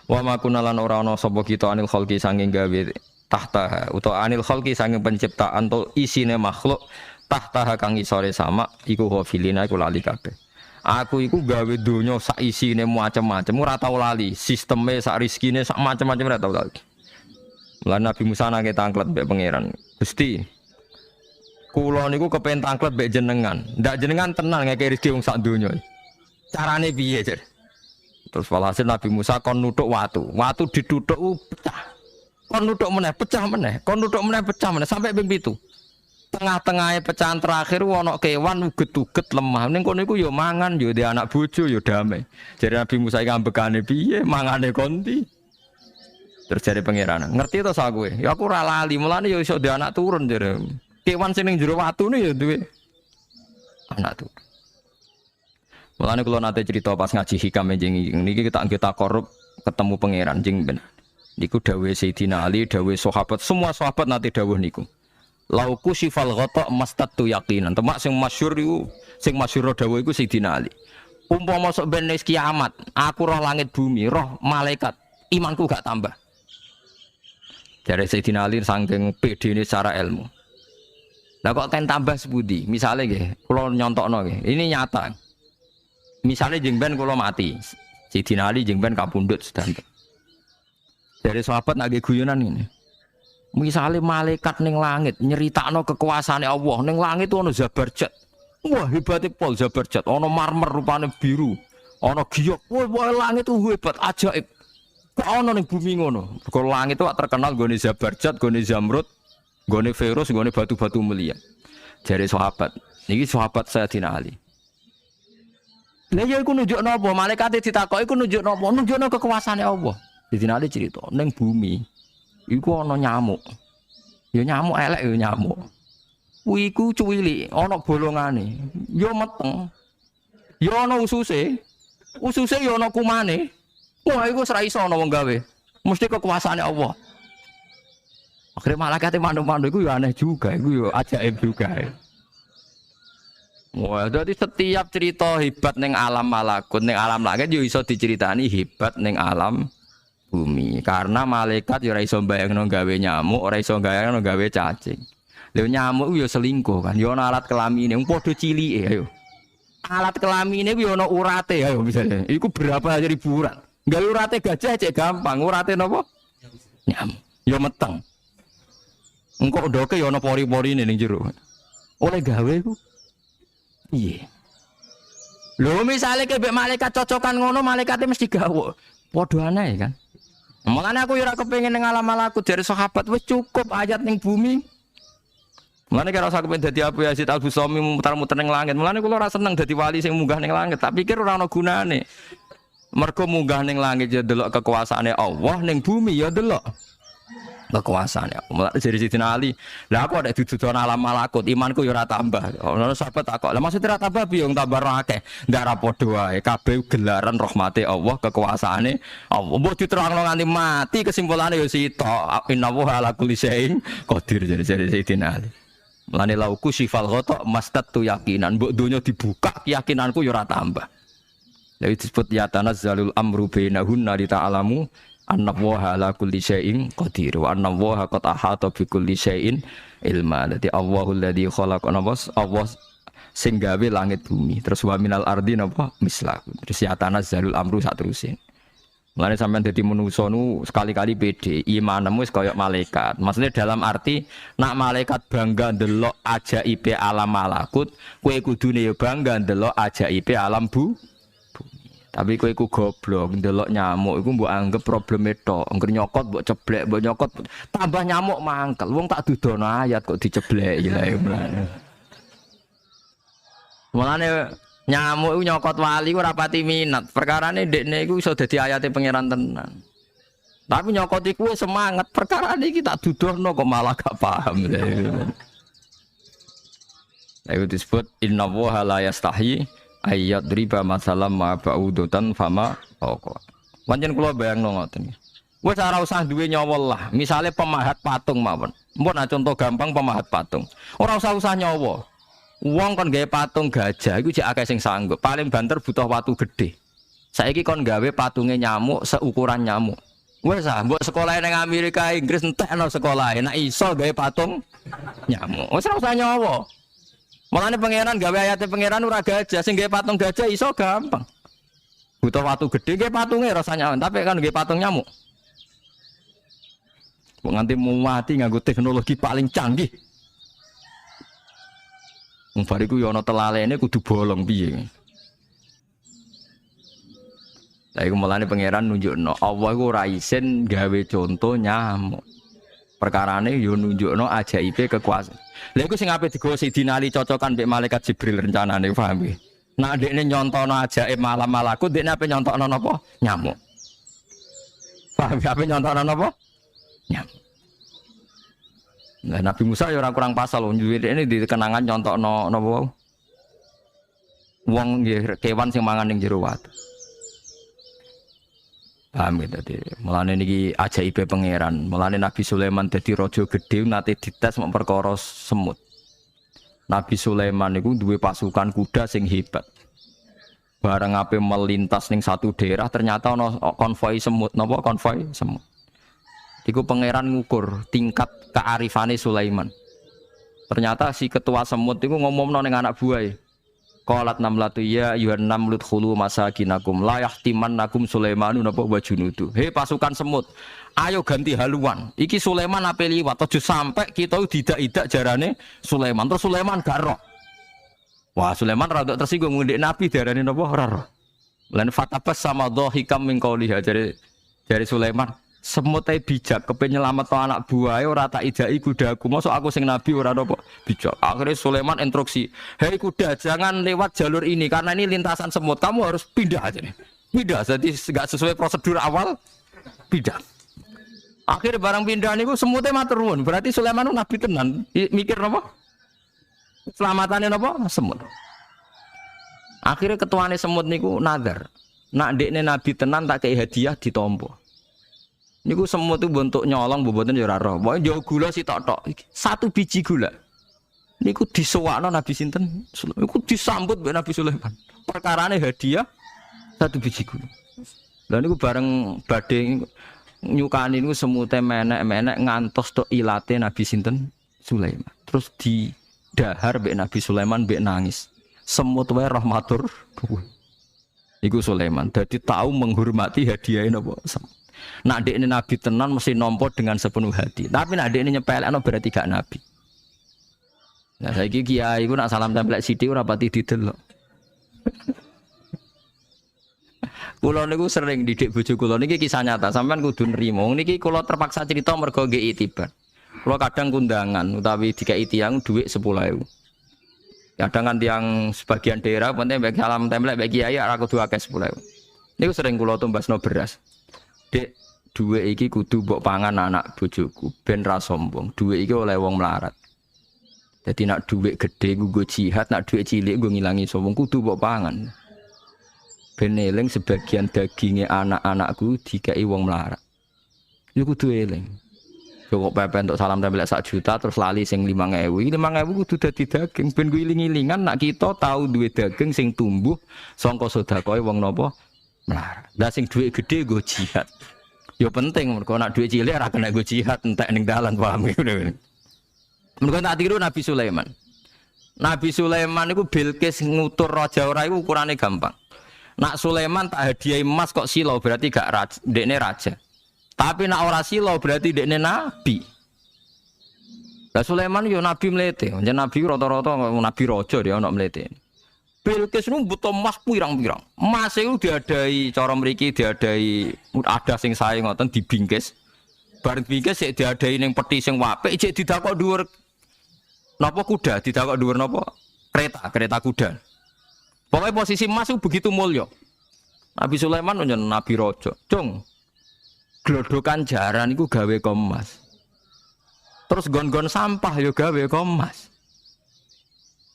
Wa ma kunalan ora ana sapa kita anil khalqi sanging gawe tahta utawa anil khalqi sanging penciptaan to isine makhluk tahta kang isore sama iku ghafilina iku lali kabeh. Aku iku gawe donya sak isine macam-macam ora tau lali, sisteme sak rezekine sak macam-macam ora tau lali. Lan Nabi Musa nang tangklet mbek pangeran. Gusti, kula niku kepen tangklet mbek jenengan. Ndak jenengan tenan ngeke rezeki wong sak donya. Carane piye, Jar? Terus walhasil Nabi Musa kon nuthuk watu. Watu dituthuk pecah. Kon nuthuk meneh, pecah meneh. Kon nuthuk meneh, pecah meneh sampai ping 7. Tengah-tengahnya pecahan terakhir ono kewan uget-uget lemah. Ning kono iku yo mangan, yo di anak bojo, yo damai. Jadi Nabi Musa iki ambekane piye, mangane konti. Terus jare pangeran, ngerti to sak kowe? Ya aku ora lali, mulane yo iso di anak turun jare. Kewan sing ning jero watune yo duwe anak turun. Mulane kula nate cerita pas ngaji hikam niki kita korup ketemu pangeran jeng ben. Niku dawuhe Sayyidina Ali, dawuhe sahabat, semua sahabat nate dawuh niku. Lauku sifal ghata mastatu yaqinan. Temak sing masyhur iku sing masyhur dawuh iku Sayyidina Ali. Umpama sok ben wis kiamat, aku roh langit bumi, roh malaikat, imanku gak tambah. Jare Sayyidina Ali saking pedene secara ilmu. Lah kok ten tambah sepundi? Misale nggih, kula nyontokno nggih. Ini nyata. Misale jeng ben kula mati. Sayyidina Ali jeng ben kapundhut sedanten. Dari sahabat nggih guyonan ngene. Misalnya malaikat ning langit nyeritakno kekuasaane Allah ning langit ono Zabarjat. Wah hebate pol Zabarjat, ono marmer rupane biru, ono giok. Wah langit itu hebat ajaib. Kok ono ning bumi ngono? Mergo langit itu terkenal gone Zabarjat, gone Zamrud, gone Feros, gone batu-batu mulia. Jare sahabat, niki sahabat Sayyidina Ali. Lah ya iku nunjukno apa? Malaikat ditakoki iku nunjukno apa? Nunjukno kekuasaane Allah. Sayyidina Ali cerita ning bumi iku ana nyamuk. Ya nyamuk elek ya nyamuk. Kuwi iku cuwili, ana bolongane. Ya meteng. Ya ana ususe. Ususe ya ana kumane. Wah iku ora iso ana wong gawe. Mesti kekuasaane Allah. Akhire malaikate mandu-mandu iku ya aneh juga, iku ya ajaib juga. Wah, jadi setiap cerita hebat ning alam malakut, ning alam langit yo iso diceritani hebat ning alam bumi karena malaikat ya ora iso mbayangno gawe nyamuk, ora iso mbayangno gawe cacing. Lha nyamuk ya selingkuh kan, ya ana alat kelamine, wong padha cilike ayo. Alat kelamine ku ya ana urate ayo misalnya. Iku berapa ribu urat. Gawe urate gajah cek gampang, urate napa? Nyamuk. Ya meteng. Engko ndoke ya ana pori-porine ning jero. Oleh gawe ku piye? Lho misale kebek malaikat cocokan ngono, malaikate mesti gawe. Padha aneh kan. Mulane aku ora kepengin ning alam malakut dari sahabat wis cukup ayat ning bumi. Mulane kira usah kepengin dadi Abu Yazid Al-Bustami muter-muter ning langit. Mulane kula ora seneng dadi wali sing munggah ning langit, tak pikir ora ana gunane. Mergo munggah ning langit ya delok kekuasaane Allah, ning bumi ya delok kekuasaan ya. Mulai dari Sidina Ali, lah aku ada dituduh alam malakut, imanku yo ora tambah. Ono sahabat takok, lah maksudnya ora tambah piye wong tambah akeh. Ndak ra padha wae, kabeh gelaran rahmate Allah, kekuasaane Allah. Mbok diterangno nganti mati kesimpulane yo sitok. Innallaha ala kulli syai'in qadir dari Sidina Ali. Mulane lauku sifal ghata mastatu yakinan, mbok donya dibuka keyakinanku yo ora tambah. Lha disebut ya tanazzalul amru bainahunna li ta'lamu annallaha ala kulli syai'in qadir wa annallaha qad ahata bi kulli syai'in ilma. Dadi Allahul ladzi khalaqa nabas Allah sing gawe langit bumi. Terus wa minal ardi napa mislahu. Terus ya tanazzalul amru sak terusin. Mulane sampean dadi manusa nu sekali-kali pede, imanmu wis kaya malaikat. Maksudnya dalam arti nak malaikat bangga ndelok ajaibe alam malakut, kowe kudune ya bangga ndelok ajaibe alam bumi. Tapi kowe iku goblok ndelok nyamuk iku mbok anggap probleme tok. Engger nyokot mbok ceblek, mbok nyokot tambah nyamuk mangkel. Wong tak dudono ayat kok diceblek ya mulane. Mulane nyamuk iku nyokot wali ora pati minat. Perkarane ndekne iku iso dadi ayate pangeran tenan. Tapi nyokot iku semangat. Perkarane iki tak dudono kok malah gak paham. Itu disebut innallaha la yastahi ayat riba masalah ma ba'udutan fama pokok. Pancen kula bayangno ngoten. Wis ora usah duwe nyawa lah. Misale pemahat patung mawon. Mpun contoh gampang pemahat patung. Ora usah nyawa. Wong kon gawe patung gajah iku jek akeh sing sanggup. Paling banter butuh watu gede. Saiki kon gawe patunge nyamuk seukuran nyamuk. Wis mbok sekolah ning Amerika Inggris entekno sekolah. Nek iso gawe patung nyamuk. Wis ora usah nyawa. Mulane pangeran gawe ayate pangeran ora gajah, sing gawe patung gajah iso gampang. Butuh watu gede gawe patunge rasanya, tapi kan gawe patung nyamuk. Kok nganti mau mati nganggo teknologi paling canggih. Wong bariku yo ana telalene kudu bolong piye. Lah iku mulane pangeran nunjukno Allah iku ora isin gawe contoh nyamuk. Perkarane yo nunjukno ajaibe kekuasaan. Lha iku sing ape digawa Sidina Ali cocokan mbek malaikat Jibril rencanane paham nggih. Nah ndekne nyontono ajaib malam malakut ndekne ape nyontokno napa? Nyamuk. Paham ape nyontokno napa? Nyamuk. Nah Nabi Musa ya ora kurang pasal lho ndekne di kenangan nyontokno napa? Wong nggih kewan sing mangan ning jero watu. Paham gitu tadi. Mulane niki ajaibe pangeran. Mulane Nabi Sulaiman dadi raja gedhe nate dites mok perkara semut. Nabi Sulaiman niku duwe pasukan kuda sing hebat. Bareng ape melintas ning satu daerah ternyata ana konvoi semut. Napa konvoi semut? Iku pangeran ngukur tingkat kearifane Sulaiman. Ternyata si ketua semut iku ngomongno ning anak buahe. Qalat namlatu ya ayyuhan namlut khulu masakinakum la yahtimannakum Sulaimanu napa wa junudu. Hei pasukan semut, ayo ganti haluan. Iki Sulaiman ape liwat aja sampai kita didak-idak jarane Sulaiman. Terus Sulaiman gak roh. Wah, Sulaiman rada tersinggung ngendek Nabi darane napa ora roh. Lan fatabas sama dhahikam min qauliha jare Sulaiman. Semut ae bijak kepen nyelametno anak buahe ora tak idai kudaku. Mosok aku sing nabi ora apa bijak. Akhirnya Sulaiman instruksi, "Hei kuda, jangan lewat jalur ini karena ini lintasan semut. Kamu harus pindah aja nih." Pindah, jadi enggak sesuai prosedur awal. Pindah. Akhirnya barang pindah niku semutnya matur nuwun. Berarti Sulaiman nabi tenan. Mikir napa? Selamatane napa? Semut. Akhirnya ketuane semut niku nazar. Nak ndekne nabi tenan tak kei hadiah ditampa. Niku semut itu bentuk nyolong boboten ya ora roh. Pokoke njuk gula sitok-tok. Satu biji gula. Niku disewakno Nabi sinten? Niku disambut mbek Nabi Sulaiman. Perkarane hadiah satu biji gula. Lah niku bareng badhe nyukani niku semute menek-menek ngantos tok ilate Nabi sinten? Sulaiman. Terus didahar mbek Nabi Sulaiman mbek nangis. Semut wae rahmatur. Niku Sulaiman. Dadi tahu menghormati hadiahe napa? Nak dekne nabi tenan mesti nampa dengan sepenuh hati. Tapi nak dekne nyepelekno berarti gak nabi. Nah saiki kiai iku nak salam tempel sithik ora pati didelok. Kula niku sering didik bojo kula niki kisah nyata, sampean kudu nrimo. Niki kula terpaksa cerita mergo nggih itibar. Kula kadang kundangan utawi dikai tiyang dhuwit 10.000. Kadang kan tiyang sebagian daerah penting bagi salam tempel bagi kiai ora kudu akeh 10.000. Niku sering kula tumbasno beras. Dek dhuwit iki kudu mbok pangan anak bojoku ben ra sombong. Dhuwit iki oleh wong melarat. Jadi nak dhuwit gede nggo jihad, nak dhuwit cilik nggo ngilangi sombong kudu mbok pangan. Ben eling sebagian daginge anak-anakku dikai wong melarat. Iku kudu eling. Kok pepe untuk salam tempel 1 juta terus lali sing 5.000. 5.000 kudu dadi daging ben iling-ilingan nak kita tahu duwe daging sing tumbuh sangka sedekahe wong napa melarat. Lah sing dhuwit gede nggo jihad. Ya penting mergo nak dhuwit cilik ora kena nggo jihad entek ning dalan paham ngene. Mergo tak tiru Nabi Sulaiman. Nabi Sulaiman iku Bilqis ngutur raja ora iku ukurane gampang. Nak Sulaiman tak hadiah emas kok silo berarti gak raja, dekne raja. Tapi nak ora silo berarti dekne nabi. Lah Sulaiman yo nabi mlete, jeneng nabi rata-rata nabi raja dia ono mlete. Bilqis nu butuh emas pirang-pirang. Emas iku diadai cara mriki diadai ada sing sae ngoten dibingkis. Bar bingkis sik diadai ning peti sing apik cek didakok dhuwur napa kuda, didakok dhuwur napa kereta kuda. Pokoknya posisi emas itu begitu mulia. Nabi Sulaiman njen nabi raja. Cung. Glodokan jaran iku gawe emas. Terus gon-gon sampah yo gawe emas.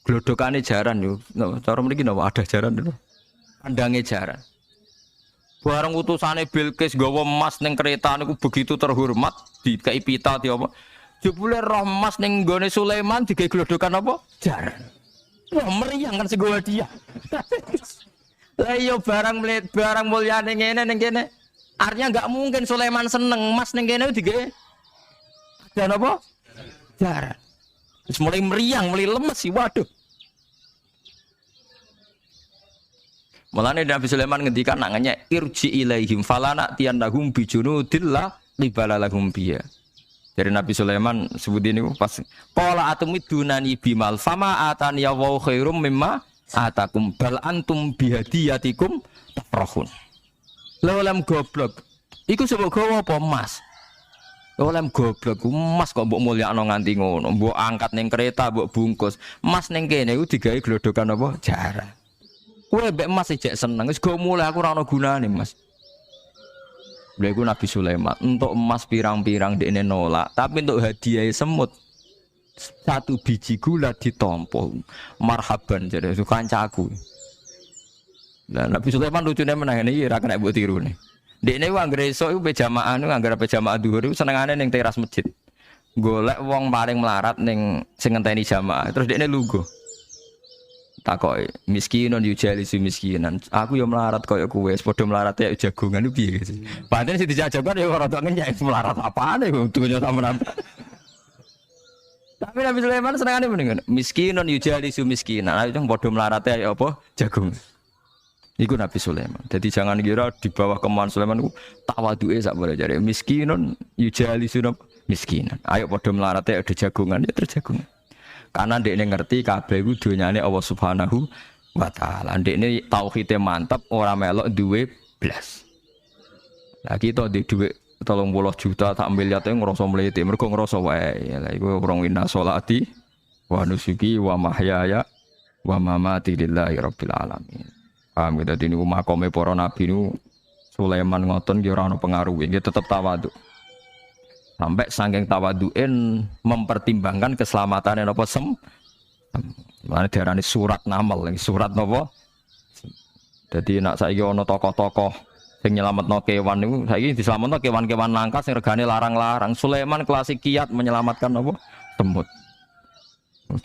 Glodokane jaran yo. No, cara mriki napa ada jaran lho. Kandange jaran. Bareng utusane Bilqis gawa emas ning kereta niku begitu terhormat, dikai pita di apa. Jebule roh emas ning gone Sulaiman digawe glodokan apa? Jaran. Wah meriang kan segowo dia. Lah iya barang mulyane ngene ning kene. Artinya enggak mungkin Sulaiman seneng emas ning kene digawe dan apa? Jaran. Wis mulai meriang, mulai lemes sih waduh. Mulane Nabi Sulaiman ngendikan nanganya irji ilaihim falana tiyanahum bijunudillah libalalahum biya. Dari Nabi Sulaiman sebut ini pas qala atumidunani bimal fama atani ya wa khairum mimma atakum bal antum bihadiyatikum tafrahun. Lha goblok. Iku sebab gawa apa emas? Lha goblok emas kok mbok mulyakno nganti ngono, mbok angkat ning kereta, mbok bungkus. Emas ning kene iku digawe glodokan apa? Jaran. Kowe mbek emas ijek seneng, wis go mulai aku ora ana gunane, Mas. Lha iku Nabi Sulaiman, untuk emas pirang-pirang dekne nolak, tapi untuk hadiah semut 1 biji gula ditampa. Marhaban jare kancaku. Lah Nabi Sulaiman lucune menang iki ora kena mbok tirune. Dekne ku anggere esuk iku pejamaah niku anggere pejamaah dhuwur iku senengane ning teras masjid. Golek wong paling melarat ning sing ngenteni jamaah, terus dekne lungguh. Takoki miskinun yujalisu miskinan. Aku yo melarat koyo kowe, padha melarat ya jagongan piye sih. Padahal sing dijajakan ya ora tok ngenyek melarat apane dunya sampean. Tapi Nabi Sulaiman senengane mendingan miskinun yujalisu miskinan. Ayo padha melarat ya apa jagongan. Iku Nabi Sulaiman. Jadi jangan kira di bawah kemauan Sulaiman ku tawaduke sak boleh jare miskinun yujalisu miskinan. Ayo padha melarat ya ada jagongan ya terjagongan. Karena ndekne ngerti kabeh iku donyane Allah Subhanahu wa taala. Ndekne tauhide mantep ora melok duwe blas. Lah kita di dhuwit 30 juta tak miliar teh ngrasa mlete, mergo ngrasa wae. Lah iku rong inna sholati wa nusuki wa mahyaya wa mamati lillahi rabbil alamin. Paham kita dene makome para nabi niku Sulaiman ngoten ki ora ana pengaruhe, nggih tetep tawadhu. Sampai saking tawaduin mempertimbangkan keselamatan apa mana diarani surat namal, surat napa. Jadi nak saiki ana tokoh-tokoh sing nyelametno kewan niku saiki diselametno kewan-kewan langka sing regane larang-larang. Sulaiman klasik kiat menyelamatkan apa? Semut.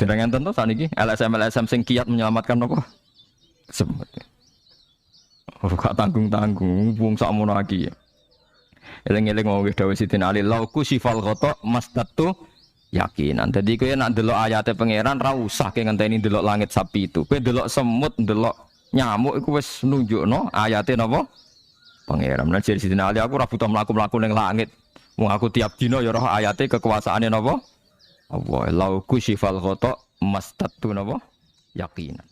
Dereng enten to saniki LSM sing kiat menyelamatkan apa? Semut. Ora tanggung-tanggung wong sakmono iki. Eleng-eleng mau dawuh Sidin Ali lauku sifal ghata mastatu yakinan. Dadi kowe nek ndelok ayate pangeran ra usah ke ngenteni ndelok langit sapi itu. Kowe ndelok semut, ndelok nyamuk iku wis nunjukno ayate napa? Pangeran. Lan jadi Sidin Ali aku ora butuh mlaku-mlaku ning langit. Wong aku tiap dina ya roh ayate kekuasaane napa? Allah lauku sifal ghata mastatu napa? Yakinan.